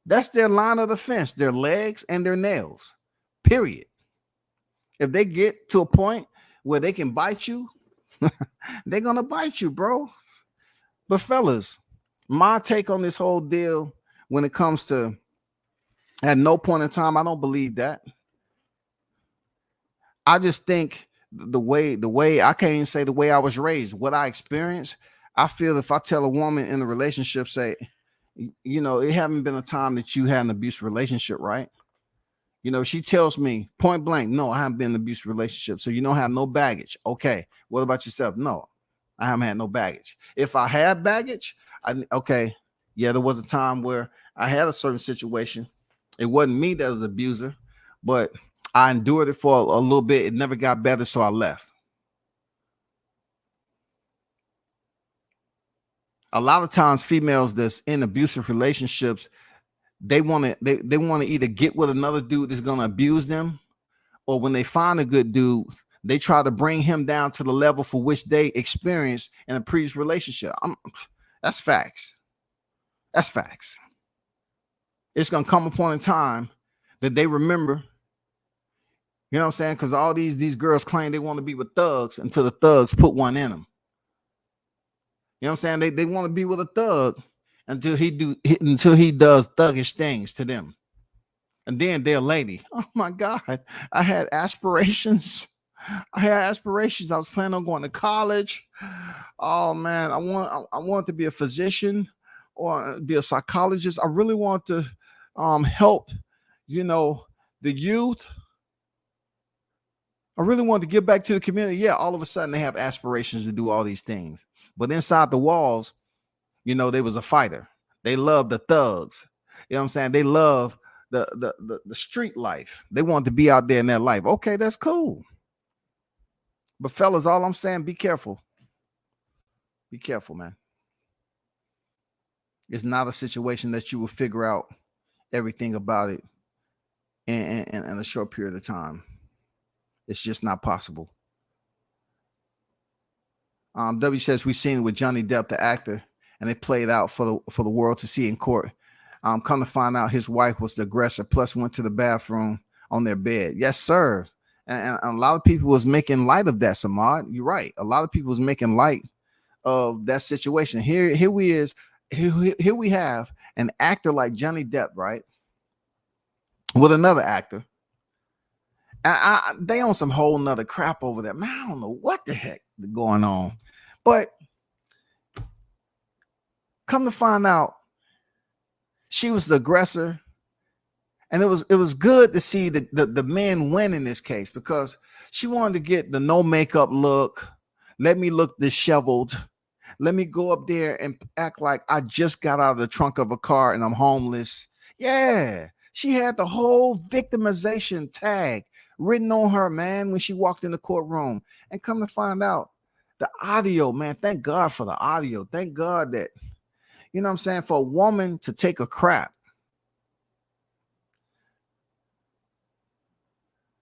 S2: That's their line of defense, their legs and their nails. Period. If they get to a point where they can bite you, they're going to bite you, bro. But fellas, my take on this whole deal when it comes to at no point in time, I don't believe that. I just think the way I can't even say the way I was raised, what I experienced, I feel if I tell a woman in a relationship, say, you know, it haven't been a time that you had an abusive relationship, right? You know, she tells me point blank, no, I haven't been in an abusive relationship. So you don't have no baggage. Okay. What about yourself? No, I haven't had no baggage. If I had baggage, okay. Yeah, there was a time where I had a certain situation. It wasn't me that was the abuser, but I endured it for a little bit. It never got better. So I left. A lot of times females that's in abusive relationships, they want to either get with another dude that's going to abuse them, or when they find a good dude, they try to bring him down to the level for which they experienced in a previous relationship. That's facts. That's facts. It's going to come upon a time that they remember, you know what I'm saying? Because all these girls claim they want to be with thugs until the thugs put one in them. You know what I'm saying? They want to be with a thug until he does thuggish things to them. And then they're a lady. Oh my God. I had aspirations. I was planning on going to college. Oh man, I want to be a physician or be a psychologist. I really want to help, you know, the youth. I really want to give back to the community. Yeah, all of a sudden they have aspirations to do all these things. But inside the walls, you know, they was a fighter. They love the thugs. You know what I'm saying? They love the street life. They want to be out there in that life. Okay, that's cool. But fellas, all I'm saying, be careful. Be careful, man. It's not a situation that you will figure out everything about it in a short period of time. It's just not possible. W says we've seen it with Johnny Depp, the actor, and they played out for the world to see in court. Come to find out, his wife was the aggressor, plus went to the bathroom on their bed. Yes, sir. And a lot of people was making light of that, Samad. You're right. A lot of people was making light of that situation. Here we have an actor like Johnny Depp, right, with another actor. They on some whole nother crap over there, man. I don't know what the heck is going on, but come to find out, she was the aggressor, and it was good to see the men win in this case, because she wanted to get the no makeup look. Let me look disheveled. Let me go up there and act like I just got out of the trunk of a car and I'm homeless. Yeah, she had the whole victimization tag written on her, man, when she walked in the courtroom. And come to find out, the audio, man, thank God for the audio. Thank God that, you know what I'm saying, for a woman to take a crap.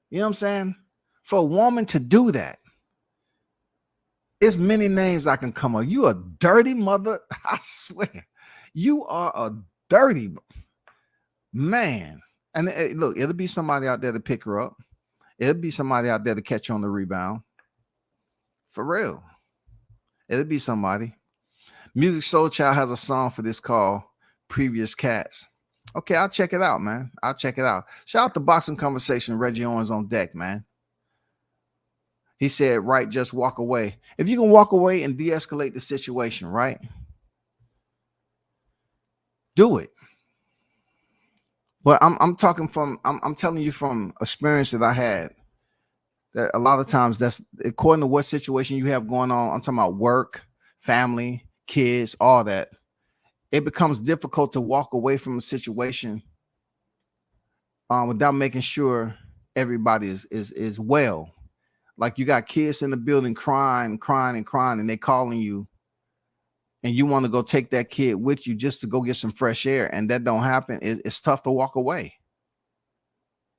S2: You know what I'm saying? For a woman to do that. There's many names I can come up. You a dirty mother. I swear. You are a dirty man. And look, it'll be somebody out there to pick her up. It'll be somebody out there to catch on the rebound. For real. It'll be somebody. Music Soul Child has a song for this called Previous Cats. Okay, I'll check it out, man. I'll check it out. Shout out to Boxing Conversation. Reggie Owens on deck, man. He said, right, just walk away. If you can walk away and de-escalate the situation, right? Do it. But I'm telling you from experience that I had, that a lot of times that's according to what situation you have going on. I'm talking about work, family, kids, all that. It becomes difficult to walk away from a situation without making sure everybody is well. Like you got kids in the building crying, and they calling you, and you want to go take that kid with you just to go get some fresh air, and that don't happen. It's tough to walk away.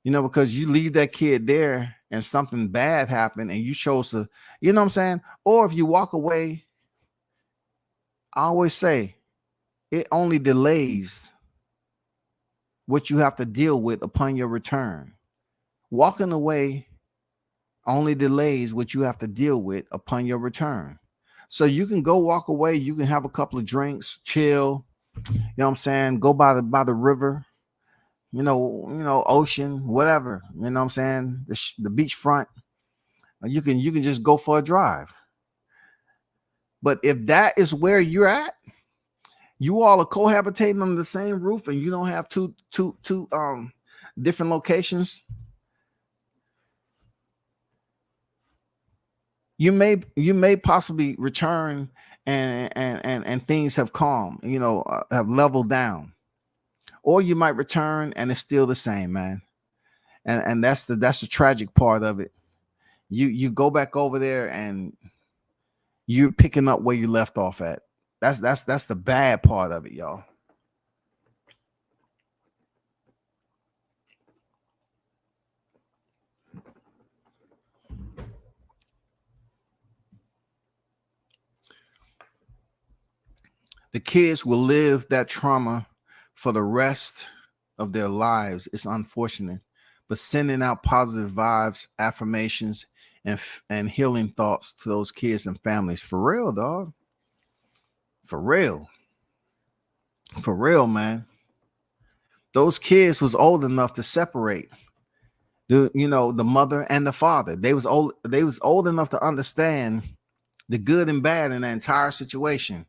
S2: You know, because you leave that kid there and something bad happened and you chose to, you know what I'm saying? Or if you walk away, I always say it only delays what you have to deal with upon your return. Walking away only delays what you have to deal with upon your return. So you can go walk away. You can have a couple of drinks, chill. You know what I'm saying? Go by the river, you know, ocean, whatever. You know what I'm saying? The beachfront. You can just go for a drive. But if that is where you're at, you all are cohabitating under the same roof, and you don't have two different locations. You may possibly return and things have calmed, you know, have leveled down, or you might return and it's still the same, man. And that's the tragic part of it. You go back over there and you're picking up where you left off at. That's the bad part of it, y'all. The kids will live that trauma for the rest of their lives. It's unfortunate, but sending out positive vibes, affirmations, and healing thoughts to those kids and families. For real, dog. For real, man. Those kids was old enough to separate the mother and the father. They was old enough to understand the good and bad in the entire situation.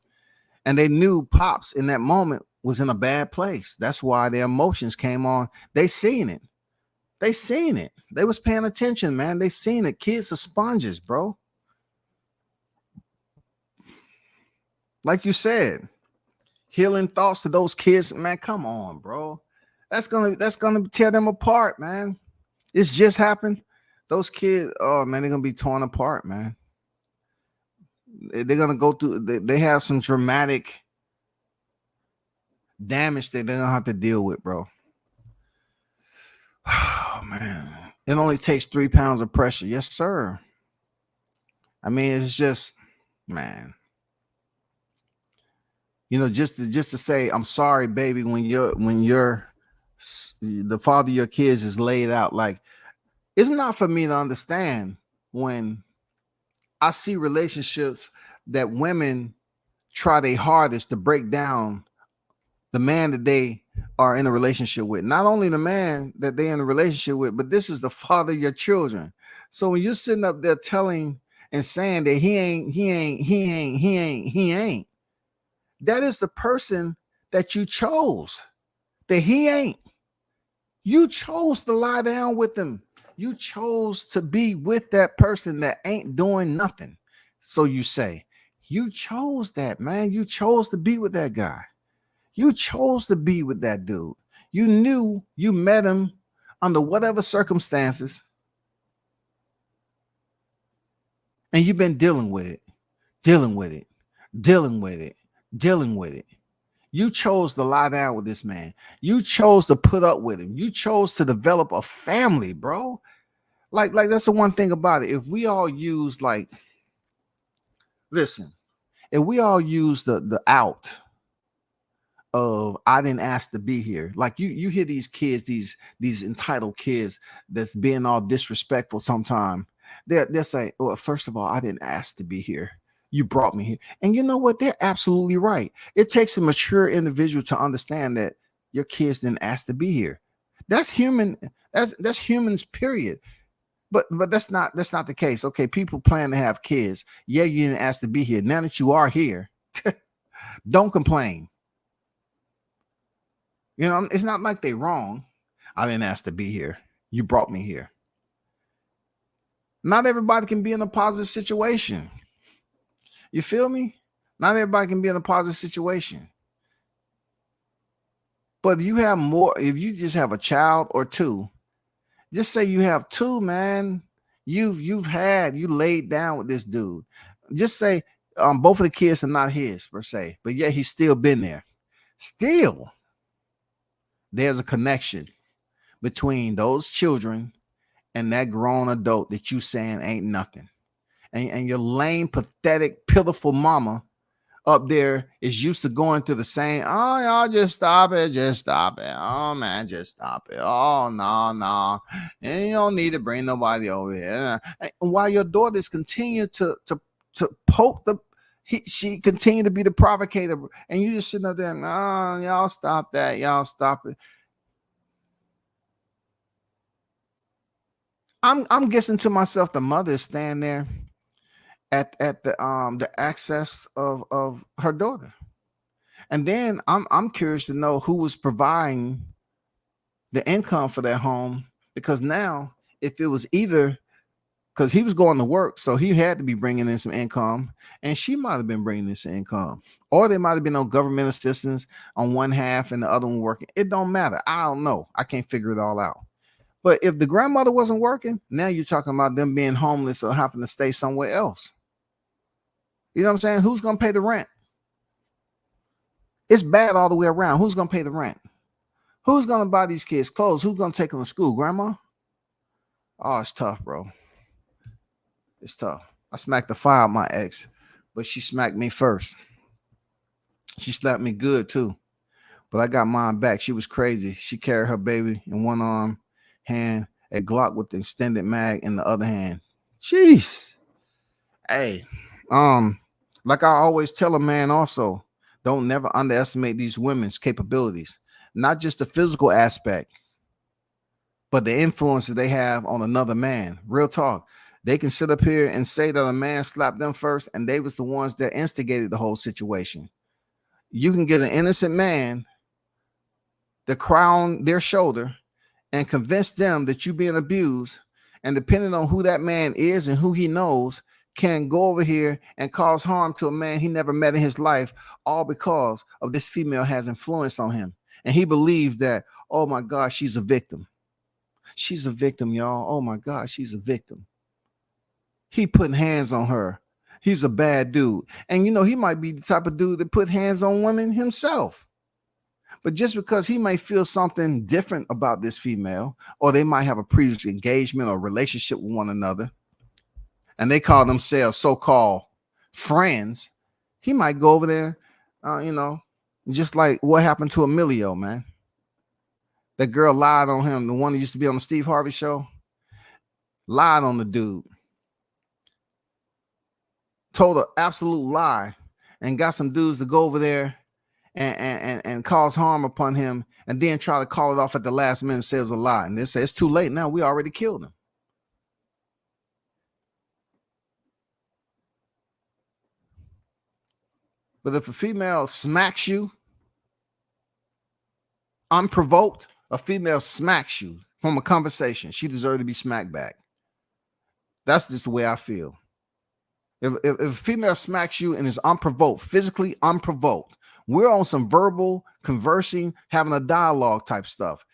S2: And they knew Pops in that moment was in a bad place. That's why their emotions came on. They seen it. They was paying attention, man. They seen it. Kids are sponges, bro. Like you said, healing thoughts to those kids, man. Come on, bro. That's gonna tear them apart, man. It's just happened. Those kids, oh man, they're gonna be torn apart, man. They're gonna go through. They have some dramatic damage that they're gonna have to deal with, bro. Oh man, it only takes 3 pounds of pressure. Yes, sir. I mean, it's just, man. You know, just to say, I'm sorry, baby, when the father of your kids is laid out. Like, it's not for me to understand when I see relationships that women try their hardest to break down the man that they are in a relationship with. Not only the man that they're in a relationship with, but this is the father of your children. So when you're sitting up there telling and saying that he ain't, that is the person that you chose. That he ain't. You chose to lie down with them. You chose to be with that person that ain't doing nothing. So you say, you chose that, man. You chose to be with that guy. You chose to be with that dude. You knew you met him under whatever circumstances, and you've been dealing with it, dealing with it, dealing with it, dealing with it. You chose to lie down with this man. You chose to put up with him. You chose to develop a family, bro. Like that's the one thing about it. If we all use listen, if we all use the out of I didn't ask to be here. Like you hear these kids, these entitled kids that's being all disrespectful sometime. They'll say, well, first of all, I didn't ask to be here. You brought me here. And you know what? They're absolutely right. It takes a mature individual to understand that your kids didn't ask to be here. That's human. That's humans, period. But that's not the case. Okay, people plan to have kids. Yeah, you didn't ask to be here. Now that you are here, don't complain. You know, it's not like they're wrong. I didn't ask to be here. You brought me here. Not everybody can be in a positive situation. You feel me? Not everybody can be in a positive situation. But you have more, if you just have a child or two, just say you have two, man. You laid down with this dude. Just say both of the kids are not his per se, but yet he's still been there. Still, there's a connection between those children and that grown adult that you saying ain't nothing. And your lame, pathetic, pitiful mama up there is used to going through the same, oh, y'all just stop it. Oh, man, just stop it. Oh, no. And you don't need to bring nobody over here. And while your daughters continue to poke she continued to be the provocator, and you just sitting up there, oh, y'all stop that. Y'all stop it. I'm guessing to myself, the mother is standing there at the access of her daughter. And then I'm curious to know who was providing the income for that home, because now if it was either because he was going to work, so he had to be bringing in some income, and she might have been bringing in some income, or there might have been no government assistance on one half and the other one working. It don't matter. I don't know. I can't figure it all out. But if the grandmother wasn't working, now you're talking about them being homeless or having to stay somewhere else. You know what I'm saying? Who's going to pay the rent? It's bad all the way around. Who's going to pay the rent? Who's going to buy these kids clothes? Who's going to take them to school? Grandma? Oh, it's tough, bro. It's tough. I smacked the fire out my ex, but she smacked me first. She slapped me good too, but I got mine back. She was crazy. She carried her baby in one arm, hand, a Glock with the extended mag in the other hand. Jeez. Hey, like I always tell a man also, don't never underestimate these women's capabilities, not just the physical aspect, but the influence that they have on another man. Real talk. They can sit up here and say that a man slapped them first, and they was the ones that instigated the whole situation. You can get an innocent man to cry on their shoulder and convince them that you're being abused, and depending on who that man is and who he knows, can go over here and cause harm to a man he never met in his life, all because of this female has influence on him. And he believes that, oh my God, she's a victim. She's a victim, y'all. Oh my God, she's a victim. He putting hands on her he's a bad dude. And you know, he might be the type of dude that put hands on women himself. But just because he might feel something different about this female, or they might have a previous engagement or relationship with one another, and they call themselves so-called friends, he might go over there, you know, just like what happened to Emilio, man. That girl lied on him, the one that used to be on the Steve Harvey show, lied on the dude, told an absolute lie, and got some dudes to go over there and cause harm upon him, and then try to call it off at the last minute and say it was a lie. And they say it's too late now. We already killed him. But if a female smacks you unprovoked, a female smacks you from a conversation, she deserves to be smacked back. That's just the way I feel. If a female smacks you and is unprovoked, physically unprovoked, we're on some verbal conversing, having a dialogue type stuff.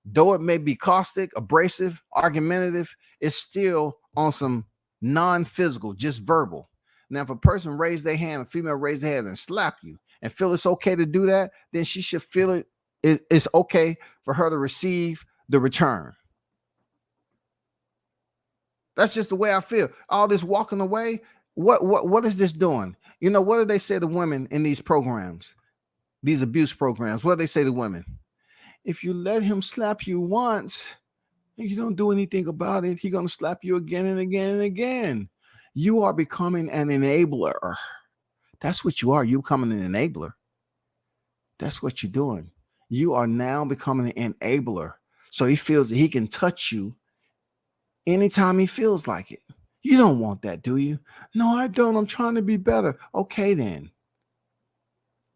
S2: Though it may be caustic, abrasive, argumentative, it's still on some non-physical, just verbal. Now, if a person raised their hand, a female raised their hand and slap you and feel it's okay to do that, then she should feel it's okay for her to receive the return. That's just the way I feel. All this walking away, what is this doing? You know, what do they say to women in these programs, these abuse programs? What do they say to women? If you let him slap you once and you don't do anything about it, he's going to slap you again and again and again. You are becoming an enabler. That's what you are. You're becoming an enabler. That's what you're doing. You are now becoming an enabler. So he feels that he can touch you anytime he feels like it. You don't want that, do you? No, I don't. I'm trying to be better. Okay, then.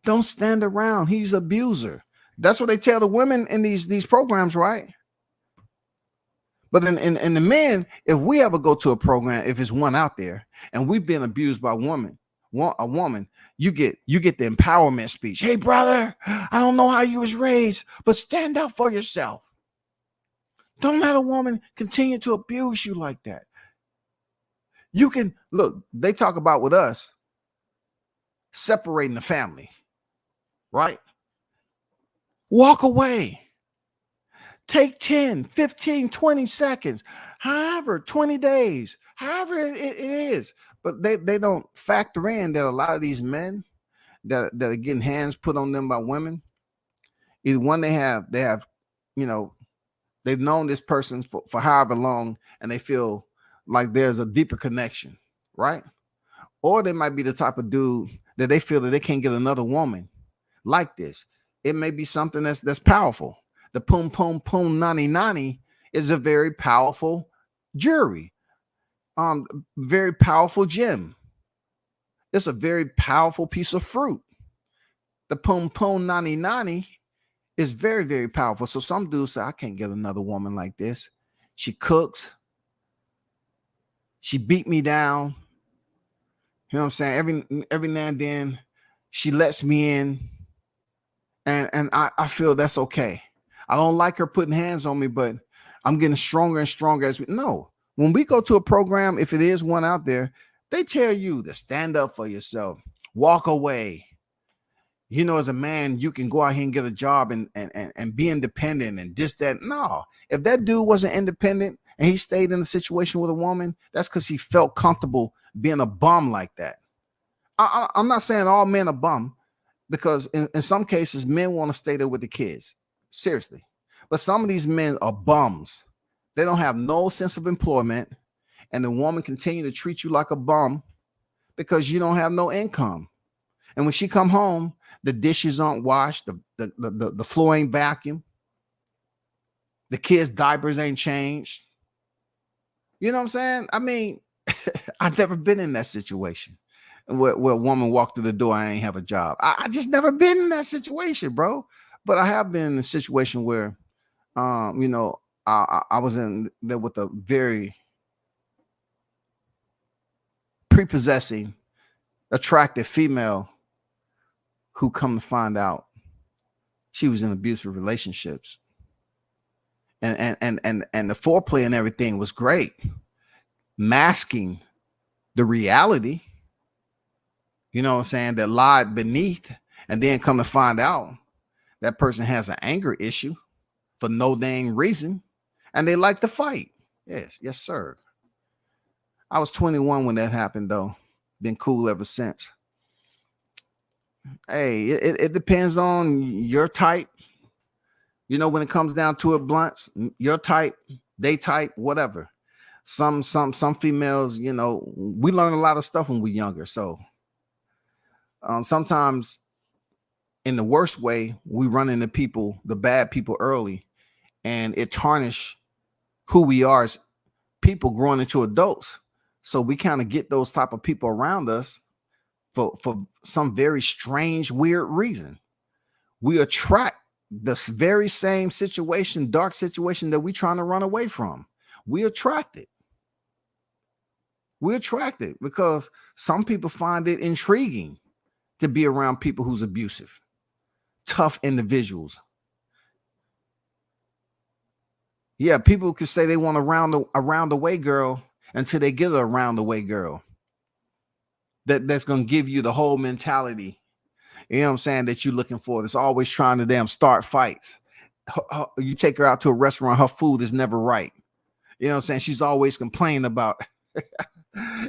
S2: Don't stand around. He's an abuser. That's what they tell the women in these programs, right? But in the men, if we ever go to a program, if it's one out there, and we've been abused by a woman, you get the empowerment speech. Hey, brother, I don't know how you was raised, but stand up for yourself. Don't let a woman continue to abuse you like that. You can look, they talk about with us separating the family, right? Walk away. Take 10, 15, 20 seconds, however, 20 days, however it is. But they don't factor in that a lot of these men that are getting hands put on them by women, either one, they have, you know, they've known this person for however long, and they feel like there's a deeper connection, right? Or they might be the type of dude that they feel that they can't get another woman like this. It may be something that's powerful. The pum pum pum nani nani is a very powerful jewelry, very powerful gem. It's a very powerful piece of fruit. The pum pum nani nani is very, very powerful. So some dudes say, I can't get another woman like this. She cooks. She beat me down. You know what I'm saying? Every now and then she lets me in. And I feel that's okay. I don't like her putting hands on me, but I'm getting stronger and stronger as we no. When we go to a program, if it is one out there, they tell you to stand up for yourself, walk away. You know, as a man, you can go out here and get a job and be independent and this, that. No, if that dude wasn't independent and he stayed in a situation with a woman, that's because he felt comfortable being a bum like that. I'm not saying all men are bum, because in some cases, men want to stay there with the kids. Seriously. But some of these men are bums. They don't have no sense of employment, and the woman continue to treat you like a bum because you don't have no income. And when she come home, the dishes aren't washed, the floor ain't vacuumed, the kids' diapers ain't changed. You know what I'm saying? I mean, I've never been in that situation where a woman walked through the door, I ain't have a job. I just never been in that situation, bro. But I have been in a situation where, you know, I was in there with a very prepossessing, attractive female who, come to find out, she was in abusive relationships. And the foreplay and everything was great, masking the reality. you know what I'm saying, that lied beneath, and then come to find out that person has an anger issue for no dang reason, and they like to fight. Yes, sir. I was 21 when that happened, though. Been cool ever since. Hey, it depends on your type. You know, when it comes down to it, blunts, your type, they type, whatever. Some females, you know, we learn a lot of stuff when we're younger. So sometimes in the worst way, we run into people, the bad people early, and it tarnish who we are as people growing into adults. So we kind of get those type of people around us for some very strange, weird reason. We attract this very same situation, dark situation that we're trying to run away from. We attract it. We attract it because some people find it intriguing to be around people who's abusive, tough individuals. Yeah, people could say they want around the way girl until they get a around the way girl. That's gonna give you the whole mentality, you know what I'm saying, that you're looking for. That's always trying to damn start fights. You take her out to a restaurant, her food is never right. You know what I'm saying? She's always complaining about,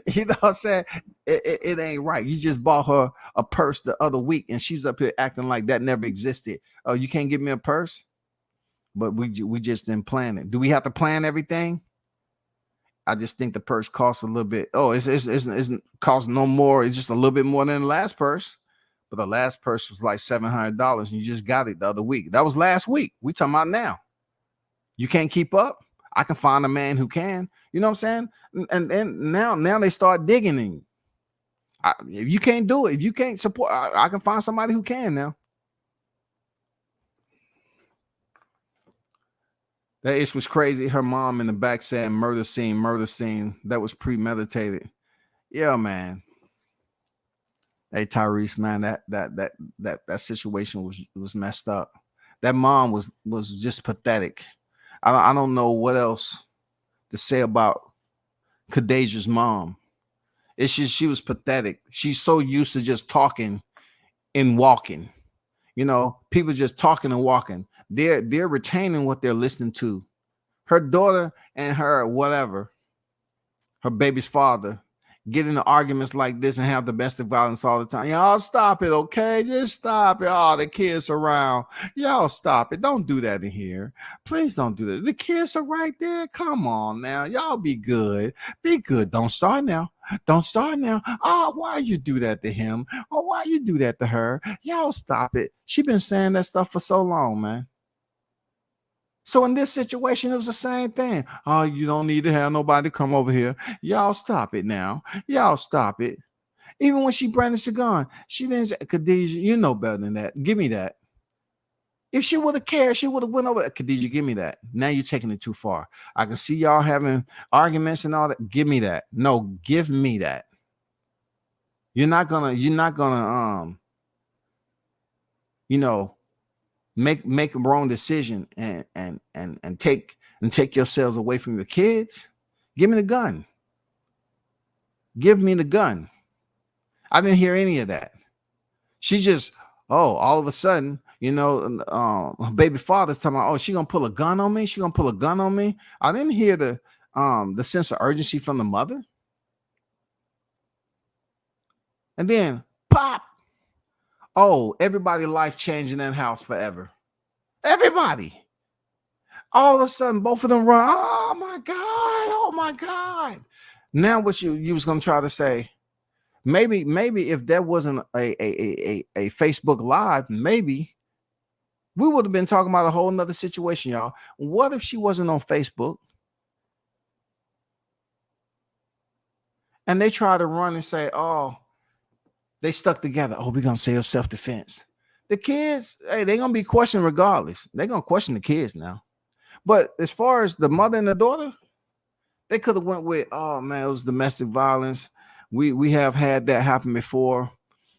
S2: you know what I'm saying? It ain't right. You just bought her a purse the other week and she's up here acting like that never existed. Oh, you can't give me a purse? But we just didn't plan it. Do we have to plan everything? I just think the purse costs a little bit. Oh, it's cost no more. It's just a little bit more than the last purse. But the last purse was like $700 and you just got it the other week. That was last week. We talking about now. You can't keep up. I can find a man who can. You know what I'm saying? And now they start digging in you. If you can't do it, if you can't support, I can find somebody who can now. That ish was crazy. Her mom in the back saying murder scene. That was premeditated. Yeah, man. Hey, Tyrese, man, that situation was messed up. That mom was just pathetic. I don't know what else to say about Khadijah's mom. It's just she was pathetic. She's so used to just talking and walking. You know, people just talking and walking. They're retaining what they're listening to. Her daughter and her whatever, her baby's father, get into arguments like this and have domestic violence all the time. Y'all stop it, okay? Just stop it. Oh, the kids around. Y'all stop it. Don't do that in here. Please don't do that. The kids are right there. Come on now. Y'all be good. Be good. Don't start now. Don't start now. Oh, why you do that to him? Oh, why you do that to her? Y'all stop it. She been saying that stuff for so long, man. So in this situation, it was the same thing. Oh, you don't need to have nobody come over here. Y'all stop it now. Y'all stop it. Even when she brandished the gun, she didn't say, Khadijah, you know better than that. Give me that. If she would have cared, she would have went over. Khadijah, give me that. Now you're taking it too far. I can see y'all having arguments and all that. Give me that. No, give me that. You're not gonna, you know, make a wrong decision and take yourselves away from your kids. Give me the gun. Give me the gun. I didn't hear any of that. She just, all of a sudden, you know, her baby father's talking about, she gonna pull a gun on me. She gonna pull a gun on me. I didn't hear the sense of urgency from the mother. And then pop. Oh, everybody life changing in that house forever. Everybody. All of a sudden, both of them run. Oh my God. Oh my God. Now what you was gonna try to say, maybe if there wasn't a Facebook Live, maybe we would have been talking about a whole nother situation, y'all. What if she wasn't on Facebook? And they try to run and say, they stuck together. Oh, we're gonna say self-defense. The kids, hey, they're gonna be questioned regardless. They're gonna question the kids now. But as far as the mother and the daughter, they could have went with, oh man, it was domestic violence. We have had that happen before,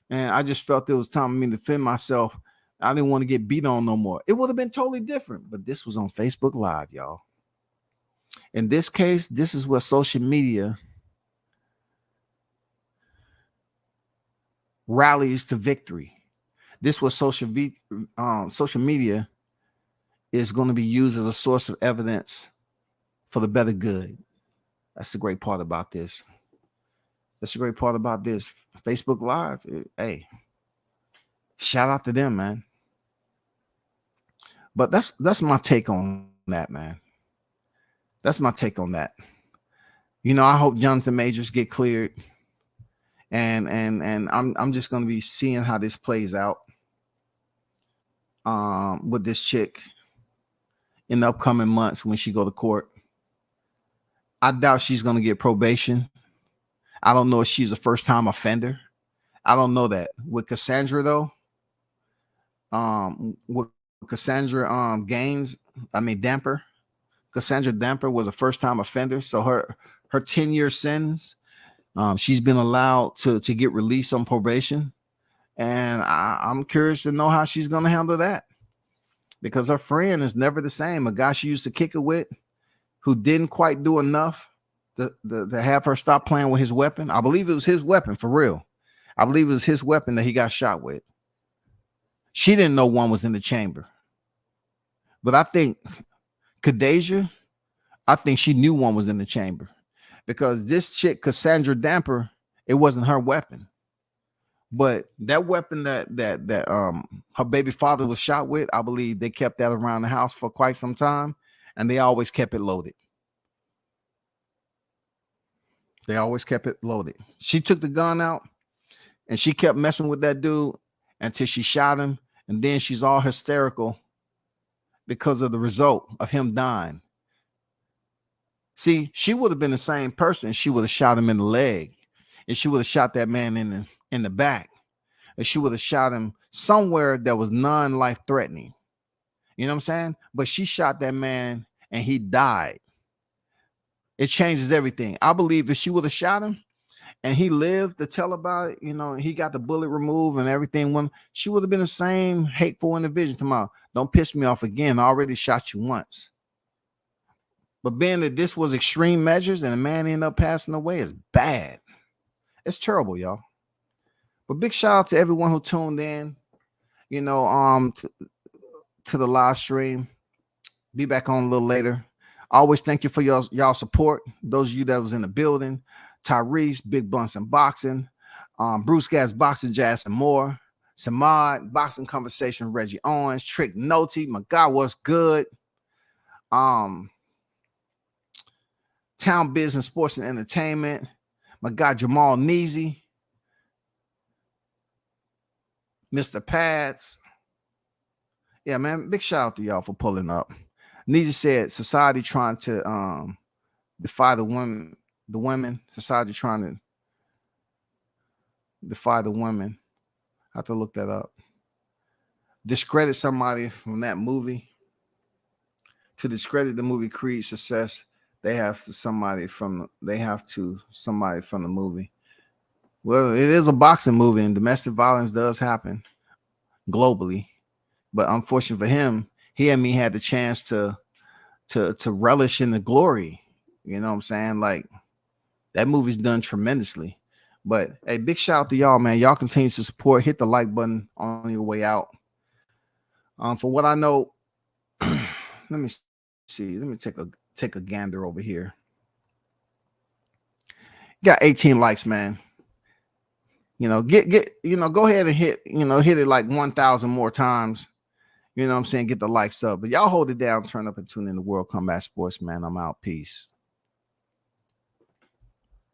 S2: and I just felt it was time for me to defend myself. I didn't want to get beat on no more. It would have been totally different, but this was on Facebook Live, y'all. In this case, this is where social media rallies to victory. This was social media is going to be used as a source of evidence for the better good. That's the great part about this. That's the great part about this. Facebook Live, hey, shout out to them, man. But that's my take on that, man. That's my take on that. You know, I hope Jonathan Majors get cleared, and I'm just going to be seeing how this plays out with this chick in the upcoming months when she go to court. I doubt she's going to get probation. I don't know if she's a first-time offender. I don't know that. With Cassandra, though, with Cassandra Damper, Cassandra Damper was a first-time offender. So her 10-year sentence, she's been allowed to get released on probation. And I'm curious to know how she's going to handle that, because her friend is never the same. A guy she used to kick it with who didn't quite do enough to have her stop playing with his weapon. I believe it was his weapon, for real. I believe it was his weapon that he got shot with. She didn't know one was in the chamber. But I think Khadijah, I think she knew one was in the chamber, because this chick, Cassandra Damper, it wasn't her weapon. But that weapon that her baby father was shot with, I believe they kept that around the house for quite some time, and they always kept it loaded. They always kept it loaded. She took the gun out and she kept messing with that dude until she shot him. And then she's all hysterical because of the result of him dying. See, she would have been the same person. She would have shot him in the leg, and she would have shot that man in the back, and she would have shot him somewhere that was non-life threatening. You know what I'm saying? But she shot that man and he died. It changes everything. I believe if she would have shot him and he lived to tell about it, you know, he got the bullet removed and everything, she would have been the same hateful individual. Tomorrow, don't piss me off again. I already shot you once. But being that this was extreme measures and a man ended up passing away is bad. It's terrible, y'all. But big shout out to everyone who tuned in, you know, to the live stream. Be back on a little later. I always thank you for y'all support. Those of you that was in the building, Tyrese, Big Blunts and Boxing, Bruce Gas, Boxing, Jazz, and more. Samad, Boxing Conversation, Reggie Owens, Trick Noti, my God, what's good? Town Business, Sports and Entertainment, my guy Jamal Neezy, Mr. Pads. Yeah, man, big shout out to y'all for pulling up. Neezy said society trying to defy the women. Society trying to defy the women. I have to look that up. Discredit somebody from that movie. To discredit the movie Creed success, they have to somebody from the movie. Well, it is a boxing movie, and domestic violence does happen globally. But unfortunately for him, he and me had the chance to relish in the glory. You know what I'm saying? Like, that movie's done tremendously. But hey, big shout out to y'all, man. Y'all continue to support. Hit the like button on your way out. For what I know, let me see. Let me take a gander over here. Got 18 likes, man. You know, go ahead and hit it like 1,000 more times. You know what I'm saying? Get the likes up. But y'all hold it down, turn up and tune in to World Combat Sports, man. I'm out. Peace.